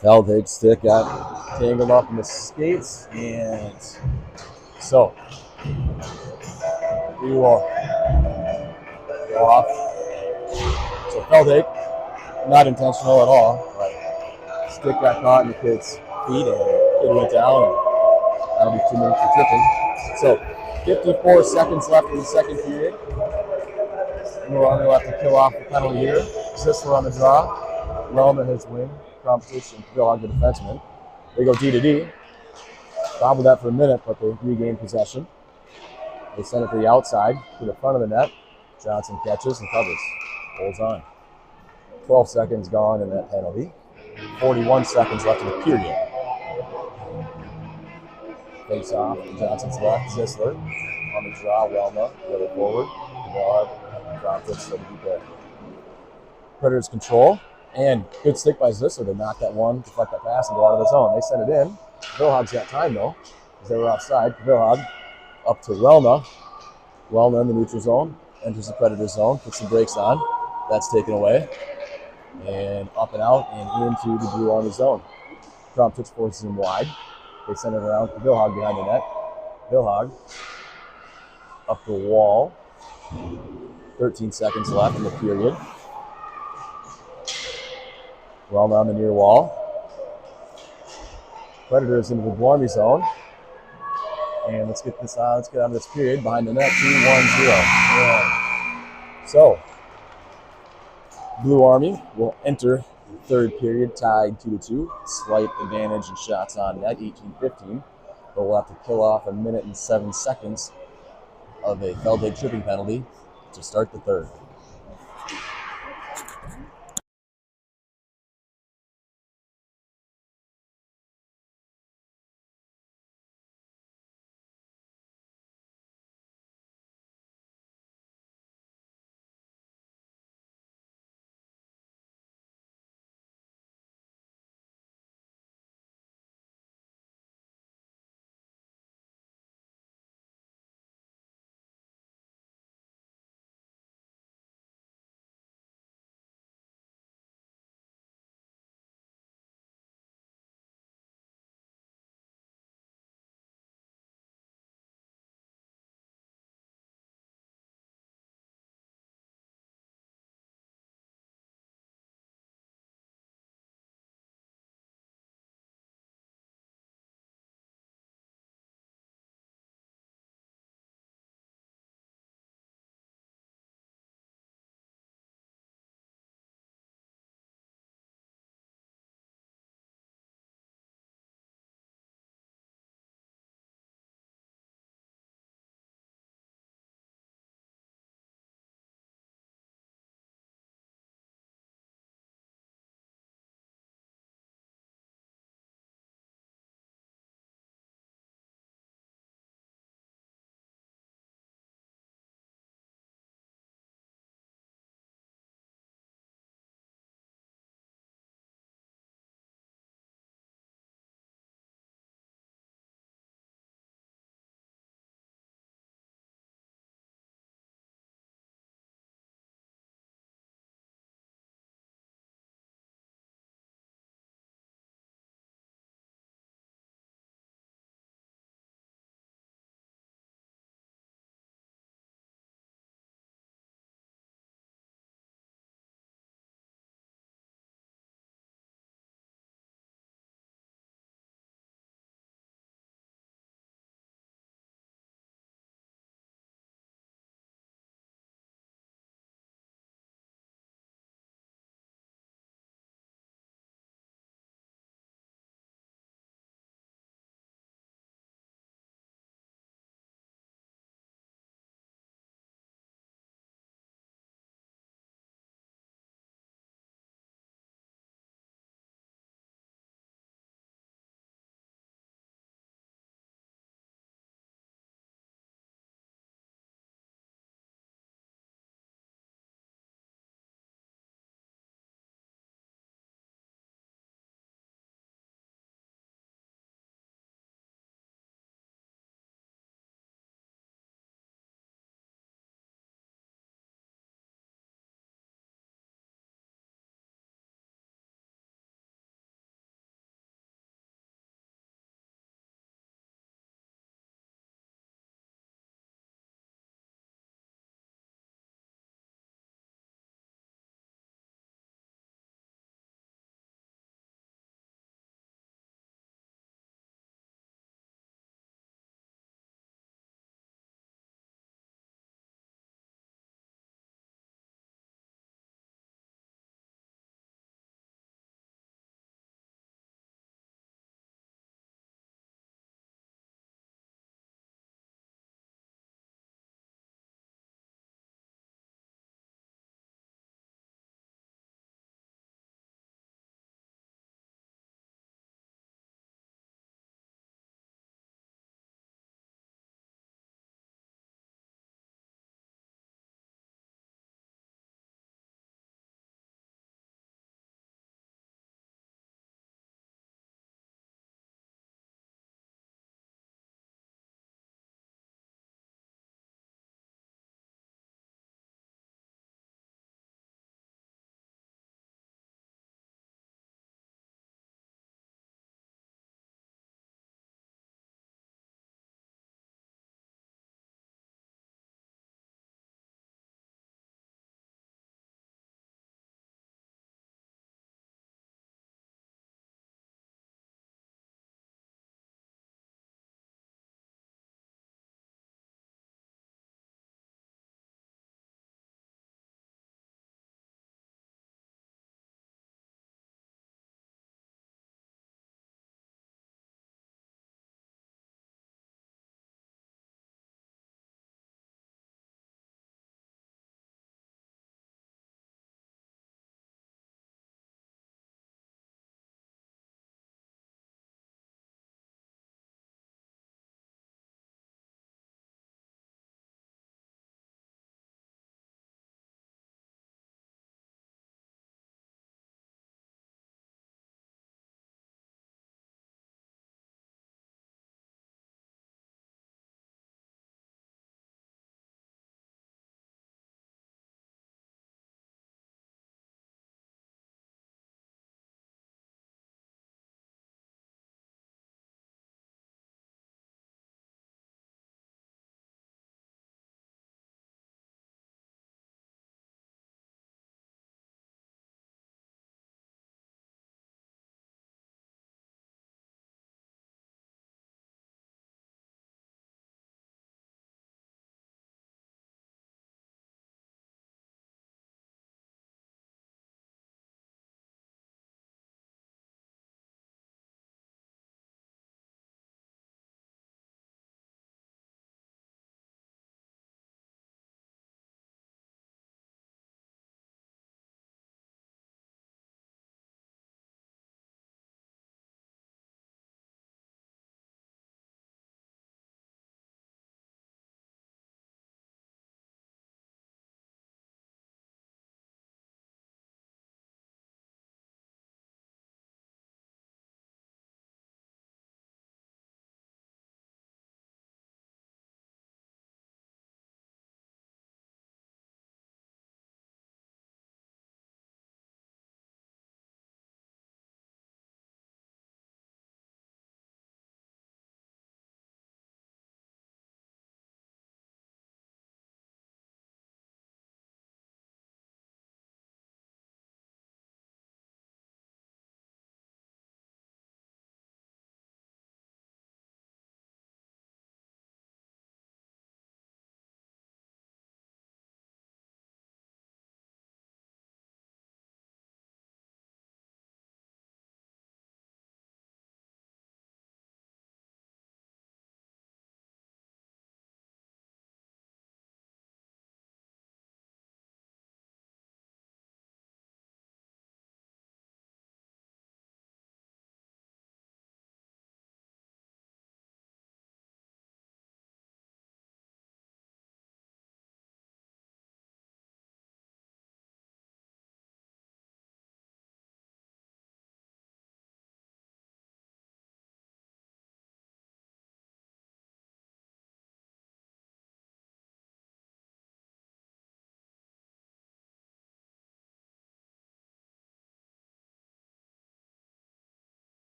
Feldhake's stick got tangled up in the skates. And so, we will go off. So Feldhake, not intentional at all, but stick got caught in the kid's feet and the kid went down. And that'll be 2 minutes for tripping. So 54 seconds left in the second period. Milwaukee will have to kill off the penalty here. Zisler on the draw. Relman his wing. Competition. Vilhag the defenseman. They go D to D. Bobbled that for a minute, but they regain possession. They send it to the outside, to the front of the net. Johnson catches and covers. Holds on. 12 seconds gone in that penalty. 41 seconds left in the period. Face off. Johnson's left. Zisler on the draw. Welma the other forward. Dropped it so to keep the Predators control. And good stick by Zisler to knock that one, deflect that pass, and go out of the zone. They send it in. Vilhag's got time though, because they were offside. Vilhag up to Welma. Welma in the neutral zone. Enters the Predator zone. Puts the brakes on. That's taken away. And up and out and into the Blue Army zone. Kramchich forces him wide. They send it around to Vilhag behind the net. Vilhag up the wall. 13 seconds left in the period. Welma on the near wall. Predators into the Blue Army zone. And let's get out of this period. Behind the net, 2-1-0. Yeah. So, Blue Army will enter the third period tied 2-2. Slight advantage in shots on net, 18-15. But we'll have to kill off 1 minute and 7 seconds of a Feldhake tripping penalty to start the third.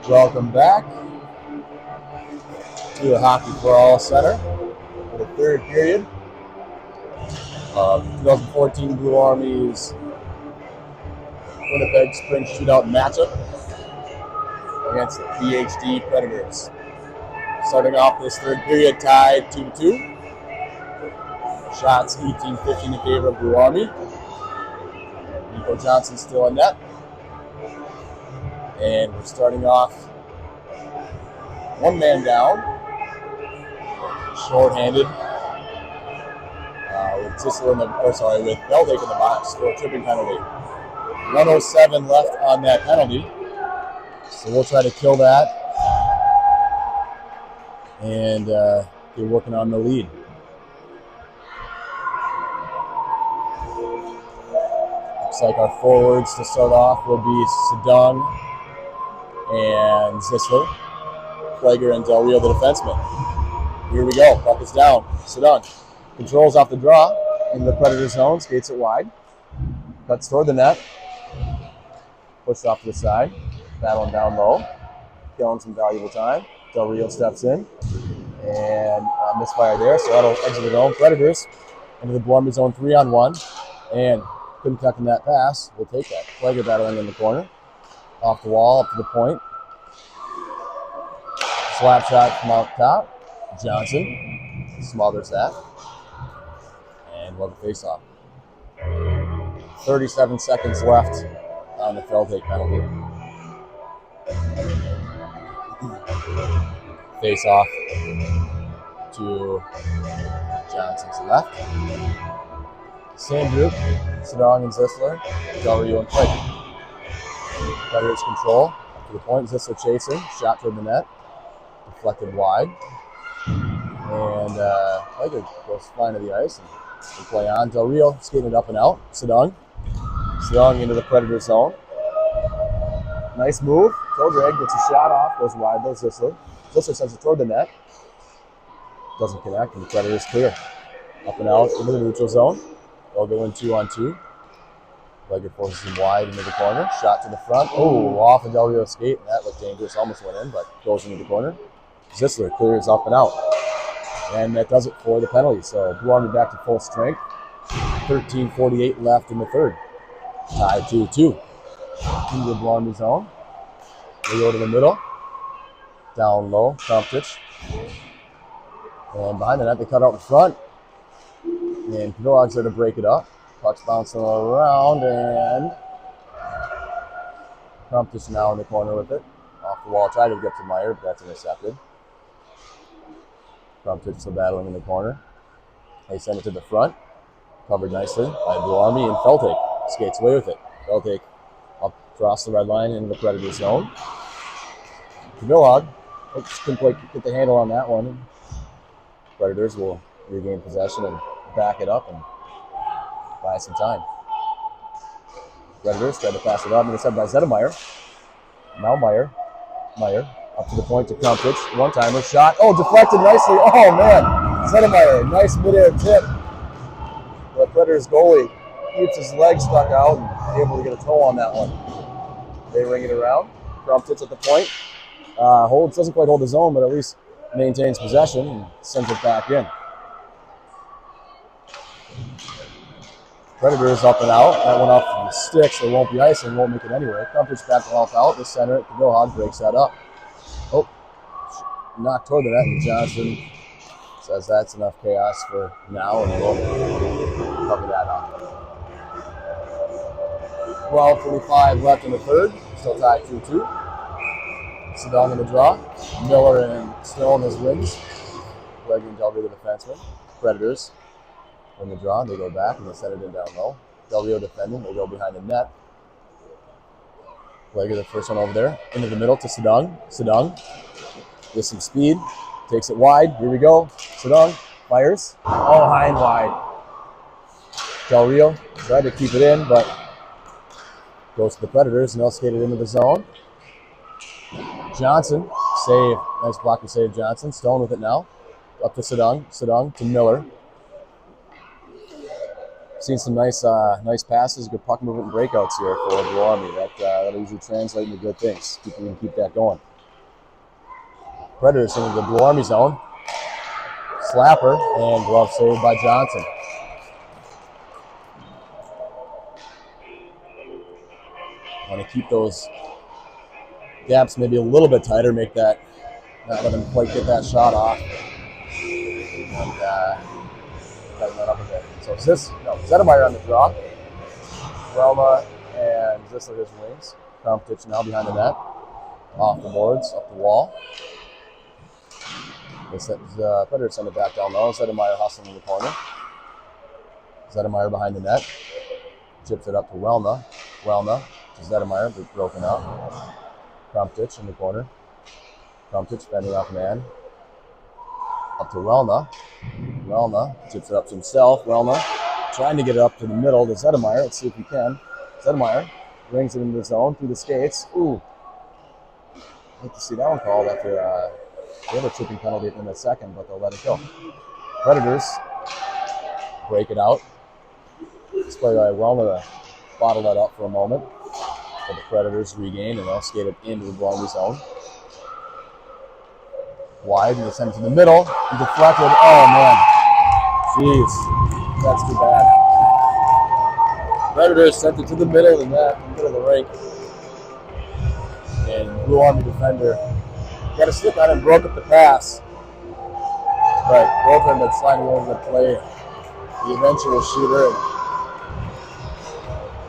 Welcome back to the Hockey for All Center for the third period of 2014 Blue Army's Winnipeg Spring Shootout matchup against the PhD Predators. Starting off this third period, tied 2-2. Shots 18-15 in favor of Blue Army. Nico Johnson still in net. And we're starting off one man down, shorthanded, with Sisler with Beldake in the box for a tripping penalty. 1:07 left on that penalty, so we'll try to kill that and get working on the lead. Looks like our forwards to start off will be Sedung and Zisler. Plager and Del Rio, the defenseman. Here we go. Puck is down. Sedung controls off the draw in the Predator zone. Skates it wide. Cuts toward the net. Pushed off to the side. Battling down low. Killing some valuable time. Del Rio steps in. And misfire there. So that'll exit the zone. Predators into the Blue Army zone 3-on-1. And couldn't tuck in that pass. We'll take that. Plager battling in the corner. Off the wall, up to the point. Slap shot from out top. Johnson smothers that. And we'll have a face-off. 37 seconds left on the Feldhake penalty. Face-off to Johnson's left. Same group, Sedong and Zisler, Del Rio and Plager. Predators control, up to the point, Zisler chasing, shot toward the net, deflected wide, and Plager goes flying to the ice and play on. Del Rio skating up and out, Sedong into the Predator zone. Nice move, toe drag, gets a shot off, goes wide though, Zisler sends it toward the net, doesn't connect, and the Predators clear. Up and out into the neutral zone, they'll go in 2-on-2. Plager forces him wide into the corner. Shot to the front. Oh, off of Del Rio's skate. That looked dangerous. Almost went in, but goes into the corner. Zisler clears up and out. And that does it for the penalty. So Blue Army back to full strength. 13:48 left in the third. Tied 2-2. Into the Blue Army zone. They go to the middle. Down low. Trumptich. And behind the net, they cut out in front. And Kvilog's there to break it up. Puck's bouncing around, and Trumptich now in the corner with it. Off the wall, tried to get to Meyer, but that's intercepted. Trumptich still battling in the corner. They send it to the front. Covered nicely by Blue Army, and Feldhake skates away with it. Feldhake up across the red line into the Predator zone. Kvilog couldn't quite get the handle on that one. Predators will regain possession and back it up and buy some time. Predators tried to pass it up, intercepted by Zedemeyer. Now Meyer up to the point to Trumptich. One-timer shot. Oh, deflected nicely. Oh, man. Zedemeyer, nice mid-air tip. The Predators goalie keeps his leg stuck out and able to get a toe on that one. They ring it around. Trumptich at the point. Doesn't quite hold his own, but at least maintains possession and sends it back in. Predators up and out. That went off the sticks. There won't be icing. Won't make it anyway. Trumptich back to help out. The center, Kvilog breaks that up. Oh, knocked toward the net, and Johnson says that's enough chaos for now, and we'll cover that up. 12:45 left in the third. Still tied 2-2. Sedong in the draw. Miller and Still in his wings. Plager and Del Rio, the defenseman. Predators in the draw. They go back and they set it in down low. Del Rio defending. They go behind the net. Plager, the first one over there. Into the middle to Sedong. Sedong with some speed. Takes it wide. Here we go. Sedong fires. Oh, high and wide. Del Rio tried to keep it in, but goes to the Predators, and they'll skate it into the zone. Johnson, save. Nice blocker save, Johnson. Stone with it now. Up to Sedong. Sedong to Miller. Seen some nice passes, good puck movement and breakouts here for Blue Army. That'll usually translate into good things. We can keep that going. Predators into the Blue Army zone. Slapper and glove saved by Johnson. Want to keep those gaps maybe a little bit tighter, make that, not let him quite get that shot off. And tighten that up a bit. So Zettermeyer on the draw. Relma and Zisler his wings. Krumptich now behind the net. Off the boards, up the wall. The Predators send it back down low. Zettermeyer hustling in the corner. Zettermeyer behind the net. Chips it up to Welna. Welna to Zettermeyer, but broken up. Krumptich in the corner. Krumptich fending off man. Up to Welna. Welna chips it up to himself. Welna trying to get it up to the middle to Zettermeyer. Let's see if he can. Zettermeyer brings it into the zone through the skates. Ooh. I'd like to see that one called after the other tripping penalty in the second, but they'll let it go. Predators break it out. Display by Welna to bottle that up for a moment. But the Predators regain and they'll skate it into the Blue Army zone. Wide and they send it to the middle. And deflected. Oh man. Jeez. That's too bad. Predators sent it to the middle of the net, middle of the rink. And Blue Army defender got a slip on and broke up the pass. But both of them had sliding over to play the eventual shooter and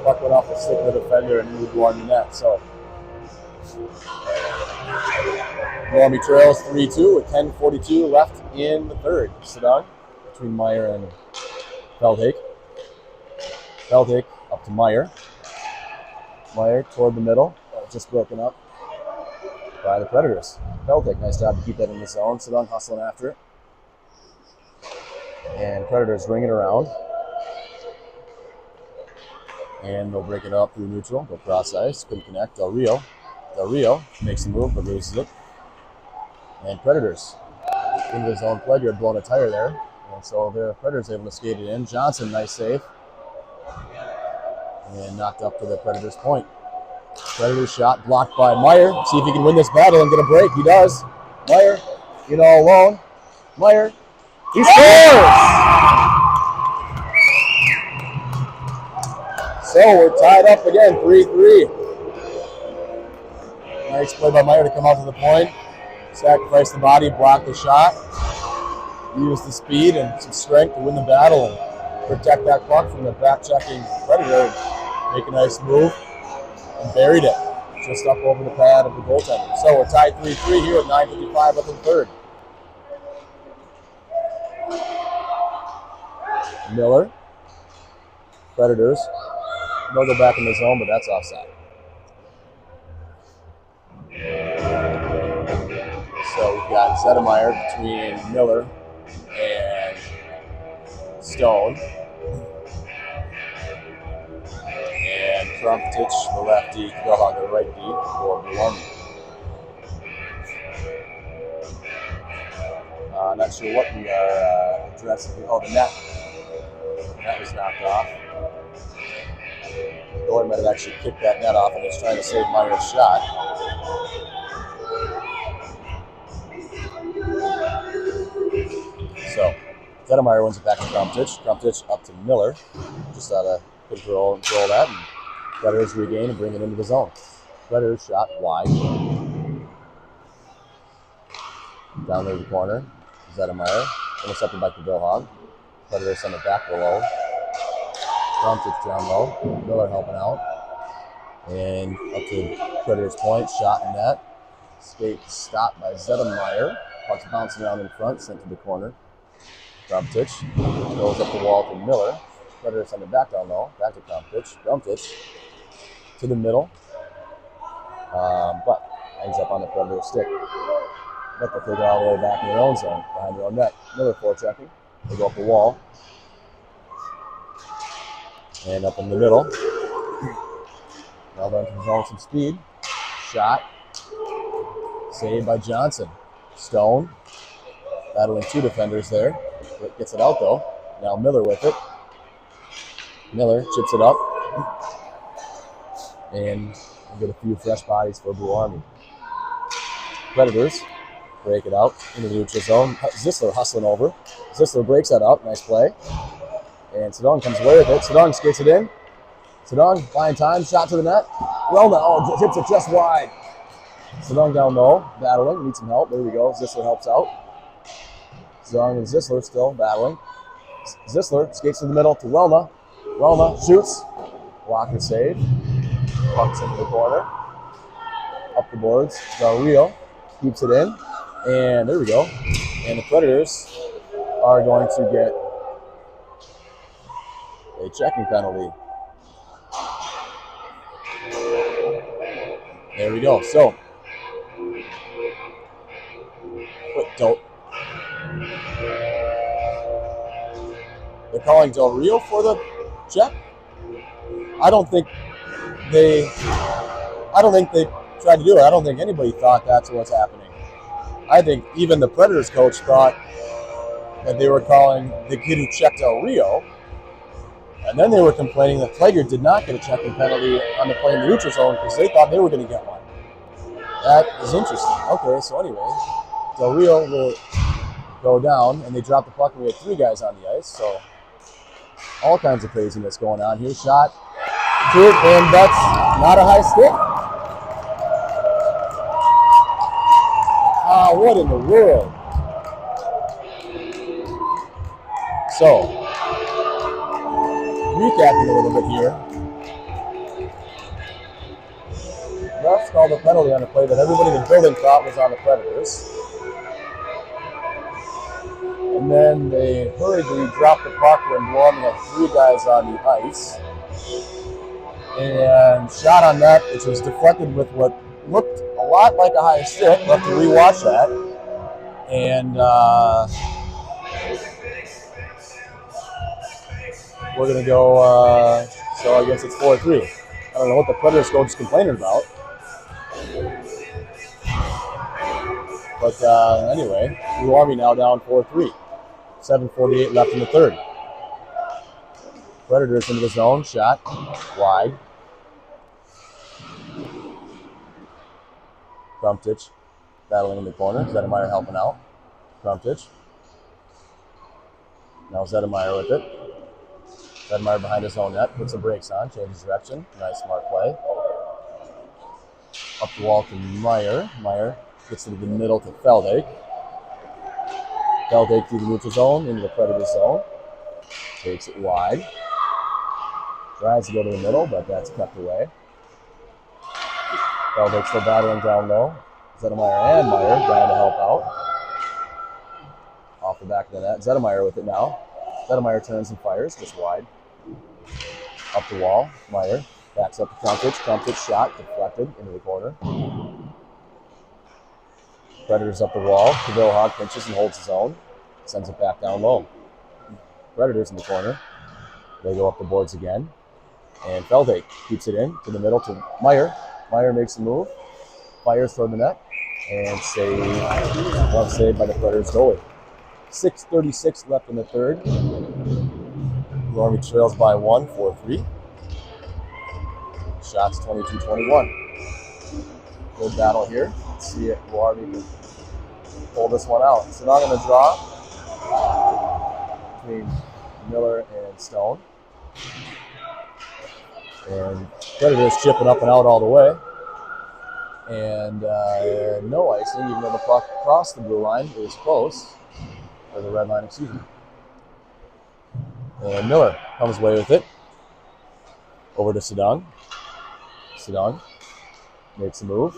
puck went off the stick of the defender and into the Blue Army net. So Blue Army trails 3-2 with 10:42 left in the third. Sedang between Meyer and Feldhake. Feldhake up to Meyer. Meyer toward the middle. Just broken up by the Predators. Feldhake, nice job to keep that in the zone. Sedang hustling after it. And Predators ring it around. And they'll break it up through neutral. Go cross ice. Couldn't connect. Del Rio makes the move but loses it. And Predators into the zone play. You're blowing a tire there. And so the Predators able to skate it in. Johnson, nice save. And knocked up to the Predators' point. Predators shot blocked by Meyer. See if he can win this battle and get a break. He does. Meyer, all alone. Meyer, he scores! So we're tied up again, 3-3. Nice play by Meyer to come out to the point. Sacrifice the body, block the shot. Use the speed and some strength to win the battle and protect that puck from the back-checking Predator. Make a nice move and buried it just up over the pad of the goaltender. So we're tied 3-3 here with 9:55 left in the third. Miller. Predators. They'll go back in the zone, but that's offside. So we've got Zettermeyer between Miller and Stone. And Krumptich, the lefty, Kvelhag, the right D for Blue Army. Not sure what we are addressing. Oh, the net. The net was knocked off. Doyle might have actually kicked that net off and was trying to save Meyer's shot. So, Zettermeyer wins it back to Krumptich. Krumptich up to Miller. Just out of control that. And Predators regain and bring it into the zone. Predators shot wide. Down there in the corner. Zettermeyer. Intercepted by Kvelhag. Predators send it back below. Krumptich down low. Miller helping out. And up to Predators' point. Shot in net. Skate stopped by Zettermeyer. Puck's bouncing around in front. Sent to the corner. Krumptich goes up the wall to Miller. Predators send it back down low. Back to Krumptich. Krumptich to the middle. But ends up on the Predator stick. But they'll take it all the way back in their own zone. Behind their own net. Miller forechecking. They go up the wall. And up in the middle. Now they're into the zone with some speed. Shot. Saved by Johnson. Stone. Battling two defenders there. Gets it out though. Now Miller with it. Miller chips it up. And we'll get a few fresh bodies for Blue Army. Predators Break it out into the neutral zone. Zisler hustling over. Zisler breaks that up. Nice play. And Sedong comes away with it. Sedong skates it in. Sedong buying time. Shot to the net. Well, tips it just wide. Sedong down low. Battling. Needs some help. There we go. Zisler helps out. Sedong and Zisler still battling. Zisler skates in the middle to Welna. Welna shoots. Walker save. Pucks into the corner. Up the boards. Del Rio keeps it in. And there we go. And the Predators are going to get a checking penalty. There we go. So, they're calling Del Rio for the check. I don't think they tried to do it. I don't think anybody thought that's what's happening. I think even the Predators coach thought that they were calling the kid who checked Del Rio, and then they were complaining that Plager did not get a checking penalty on the play in the neutral zone because they thought they were going to get one. That is interesting. Okay, so anyway, Del Rio will go down, and they drop the puck, and we had 3 guys on the ice, so all kinds of craziness going on here. Shot to it, and that's not a high stick. What in the world? So, recapping a little bit here. Refs called a penalty on a play that everybody in the building thought was on the Predators. And then they hurriedly dropped the puck when Blum had 3 guys on the ice. And shot on net, which was deflected with what looked a lot like a high stick. We'll have to rewatch that. And we're going to go, so I guess it's 4-3. I don't know what the Predators coach is complaining about. But anyway, Blue Army now down 4-3. 7:48 left in the third. Predators into the zone, shot wide. Krumtich battling in the corner. Zedemeyer helping out. Krumtich. Now Zedemeyer with it. Zedemeyer behind his own net. Puts the brakes on. Changes direction. Nice smart play. Up the wall to Meyer. Meyer gets into the middle to Feldake. Feldake through the neutral zone into the Predator zone. Takes it wide. Tries to go to the middle, but that's kept away. Feldake still battling down low. Zedemeyer and Meyer trying to help out. Off the back of the net. Zedemeyer with it now. Zedemeyer turns and fires just wide. Up the wall. Meyer backs up to Krumtich. Krumtich shot deflected into the corner. Predators up the wall. Cavill Hog pinches and holds his own. Sends it back down low. Predators in the corner. They go up the boards again. And Feldake keeps it in to the middle to Meyer. Meyer makes a move. Fires toward the net. And save. Well saved by the Predators goalie. 6:36 left in the third. Blue Army trails by 1, 4-3. Shots 22-21. Good battle here. Let's see if Blue Army can pull this one out. So now going to draw between Miller and Stone. And Predators chipping up and out all the way. And no icing, even though the puck crossed the blue line. It was close. Or the red line, excuse me. And Miller comes away with it. Over to Sedong. Sedong makes a move.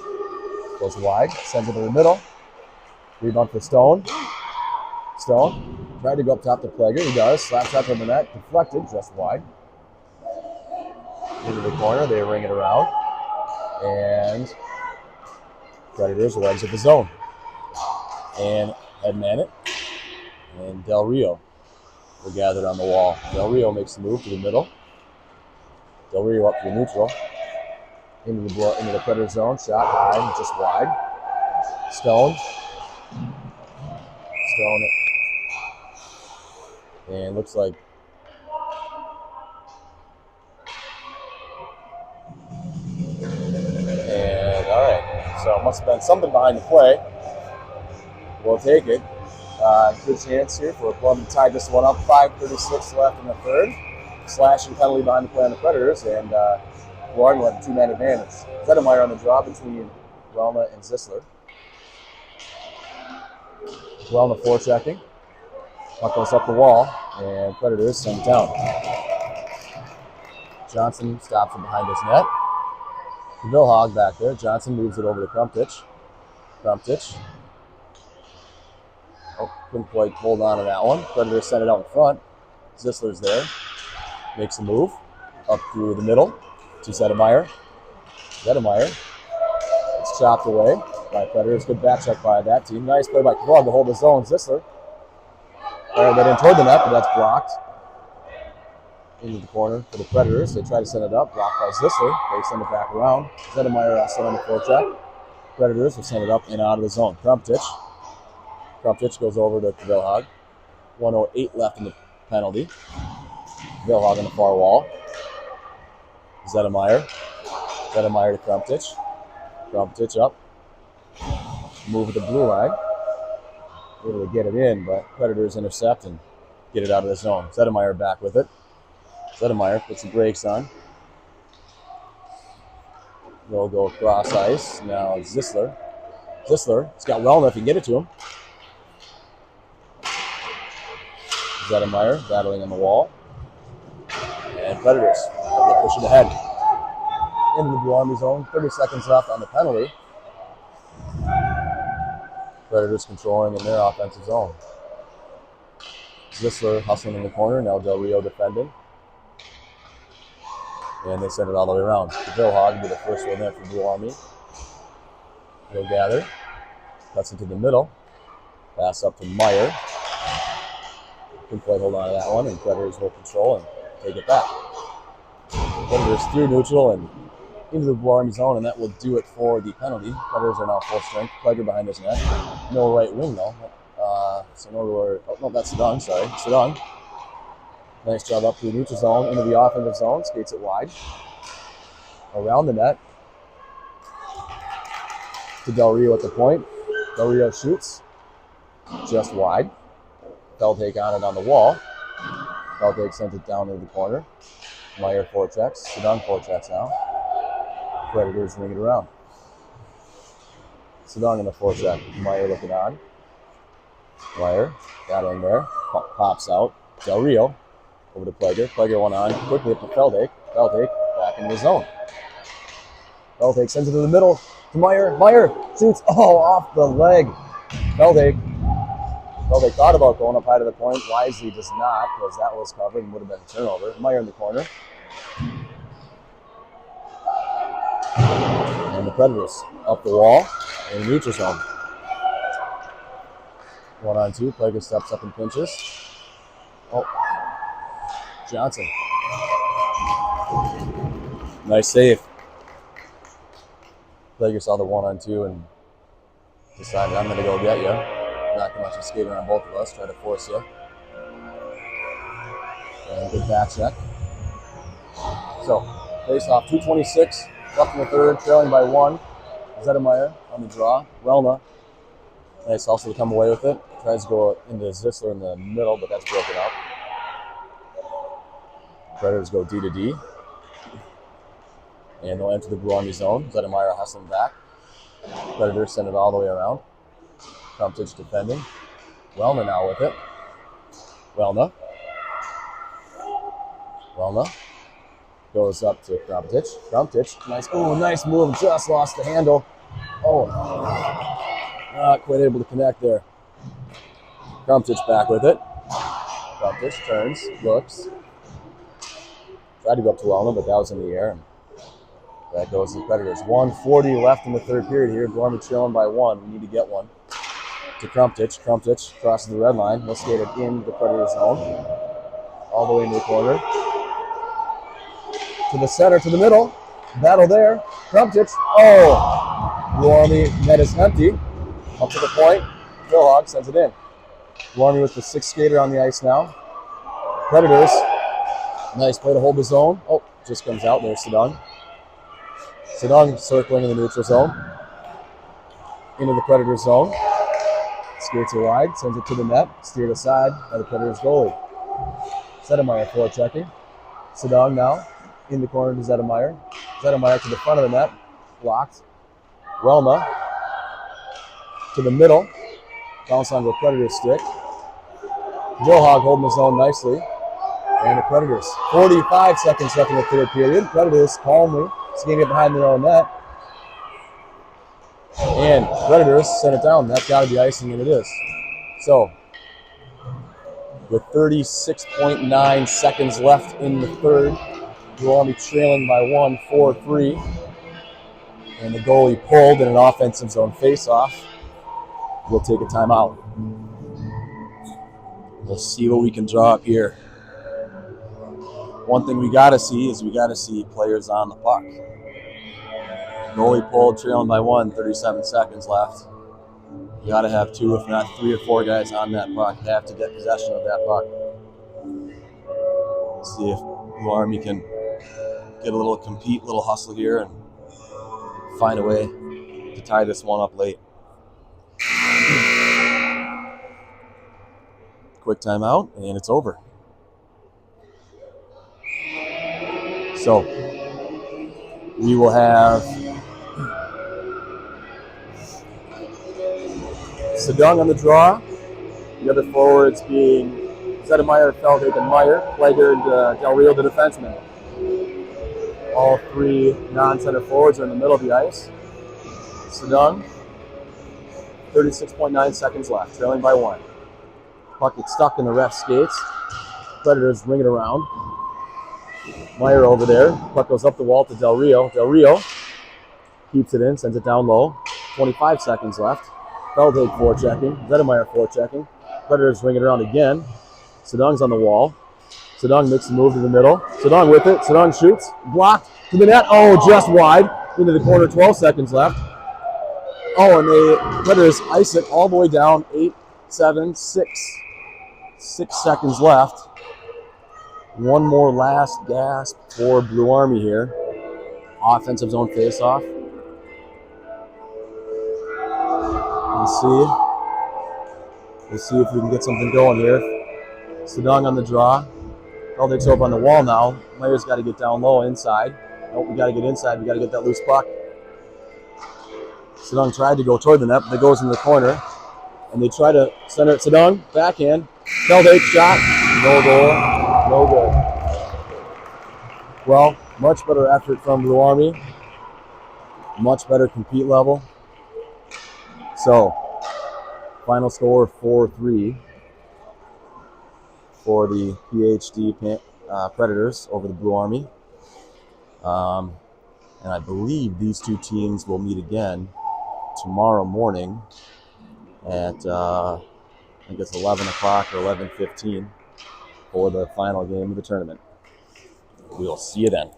Goes wide. Sends it to the middle. Rebound for Stone. Stone tried to go up top to Plager. He does. Slap shot from the net. Deflected just wide. Into the corner. They ring it around. And Predators will exit the zone. And Edman it. And Del Rio will gather on the wall. Del Rio makes the move to the middle. Del Rio up to the neutral. Into the Predator zone. Shot high, just wide. Stone. Stone it. And looks like all right. So it must have been something behind the play. will take it. Good chance here for Plum to tie this one up. 5:36 left in the third. Slashing penalty behind the play on the Predators, and Warren will have a 2-man advantage. Zedemeyer on the draw between Wellna and Zisler. Wellna forechecking. Puck goes up the wall, and Predators send it down. Johnson stops from behind his net. Vilhag back there. Johnson moves it over to Krumtich. Krumtich. Oh, couldn't quite hold on to that one. Predators send it out in front. Zisler's there. Makes a move up through the middle to Zedemeyer. Zedemeyer. It's chopped away by Predators. Good back check by that team. Nice play by Krug to hold the zone. Zisler. That in toward the net, but that's blocked. Into the corner for the Predators. They try to send it up. Blocked by Zisler. They send it back around. Zedemeyer sent on the forecheck. Predators will send it up and out of the zone. Krumtich. Krumtich goes over to Vilhag. 1:08 left in the penalty. Vilhag on the far wall. Zedemeyer. Zedemeyer to Krumtich. Krumtich up. Move at the blue line. Able to get it in, but Predators intercept and get it out of the zone. Zedemeyer back with it. Zedemeyer puts the brakes on. They'll go across ice. Now it's Zisler. Zisler, it's got Wellna if you can get it to him. Zedemeyer battling on the wall. And Predators, they're pushing ahead. Into the Blue Army zone. 30 seconds left on the penalty. Predators controlling in their offensive zone. Zisler hustling in the corner. Now Del Rio defending. And they send it all the way around. Vilhag will be the first one there for Blue Army. He'll gather. Cuts into the middle. Pass up to Meyer. Couldn't quite hold on to that one, and Predators will control and take it back. Predators through neutral and into the Blue Army zone, and that will do it for the penalty. Predators are now full strength. Pleasure behind his net. No right wing, though. That's Sedung, sorry. Sedung. Nice job up through the neutral zone, into the offensive zone. Skates it wide. Around the net. To Del Rio at the point. Del Rio shoots. Just wide. Feldhake on it on the wall. Feldhake sends it down into the corner. Meyer forechecks. Sedung forechecks now. Predators ring it around. Sedung in the forecheck. Meyer looking on. Meyer battling there. Pops out. Del Rio over to Pleger. Pleger one on. Quickly up to Feldhake. Feldhake back into the zone. Feldhake sends it to the middle to Meyer. Meyer shoots. Oh, off the leg. Feldhake thought about going up high to the point. Wisely does not, because that was covered and would have been a turnover. Meyer in the corner. And the Predators up the wall in the neutral zone. 1-on-2. Pleger steps up and pinches. Oh. Johnson. Nice save. Pleger saw the 1-on-2 and decided, I'm going to go get you. Not too much of skating on both of us. Try to force you. And good back check. So, face off. 2:26 left in the third, trailing by 1. Zedemeyer on the draw. Wellna. Nice also to come away with it. Tries to go into Zisler in the middle, but that's broken up. Predators go D to D. And they'll enter the Blue Army zone. Zedemeyer hustling back. Predators send it all the way around. Krumtich defending. Wellna now with it. Wellna goes up to Krumtich. Krumtich, nice move. Just lost the handle. Oh, not quite able to connect there. Krumtich back with it. Krumtich turns, looks. Tried to go up to Wellna, but that was in the air. That goes to the Predators. 1:40 left in the third period here. Blue Army trailing by 1. We need to get one. To Krumtich. Krumtich crosses the red line. He'll skate it in the Predator zone. All the way into the corner. To the center, to the middle. Battle there. Krumtich. Oh! Blue Army net is empty. Up to the point. Vilhag sends it in. Blue Army with the 6th skater on the ice now. Predators. Nice play to hold the zone. Oh, just comes out. There's Sedung. Sedung circling in the neutral zone. Into the Predator zone. Skates it wide, sends it to the net, steered aside by the Predators goalie. Zettermeyer forechecking. Sedong now in the corner to Zettermeyer. Zettermeyer to the front of the net, blocked. Welma to the middle, bounce onto the Predators stick. Johag holding his own nicely. And the Predators, 45 seconds left in the third period. Predators calmly skating it behind their own net. And Predators send it down. That's got to be icing, and it is. So, with 36.9 seconds left in the third, we'll all be trailing by 1, 4-3. And the goalie pulled in an offensive zone face-off. We'll take a timeout. We'll see what we can draw up here. One thing we got to see is we got to see players on the puck. Goalie pulled, trailing by 1, 37 seconds left. You got to have 2, if not 3 or 4 guys on that puck. Have to get possession of that puck. See if Blue Army can get a little compete, little hustle here, and find a way to tie this one up late. Quick timeout, and it's over. So, we will have Sedong on the draw. The other forwards being Zettermeyer, Feldhake, and Meyer. Plaggard, Del Rio, the defenseman. All 3 non-center forwards are in the middle of the ice. Sedong, 36.9 seconds left, trailing by 1. Puck gets stuck in the ref's skates. Predators ring it around. Meyer over there. Puck goes up the wall to Del Rio. Del Rio keeps it in, sends it down low. 25 seconds left. Feldhake forechecking. Zettermeyer forechecking. Predators ring it around again. Sedong's on the wall. Sedong makes a move to the middle. Sedong with it. Sedong shoots. Blocked to the net. Oh, just wide. Into the corner. 12 seconds left. Oh, and the Predators ice it all the way down. 8, 7, 6. 6 seconds left. One more last gasp for Blue Army here. Offensive zone face-off. We'll see if we can get something going here. Sedong on the draw. Feldhake's up on the wall now. Meyer's got to get down low inside. Nope, we got to get inside. We got to get that loose puck. Sedong tried to go toward the net, but it goes in the corner. And they try to center it. Sedong, backhand. Feldhake shot. No goal. No good. Well, much better effort from Blue Army. Much better compete level. So, final score 4-3 for the PhD Predators over the Blue Army. And I believe these 2 teams will meet again tomorrow morning at I think it's 11 o'clock or 11:15 for the final game of the tournament. We will see you then.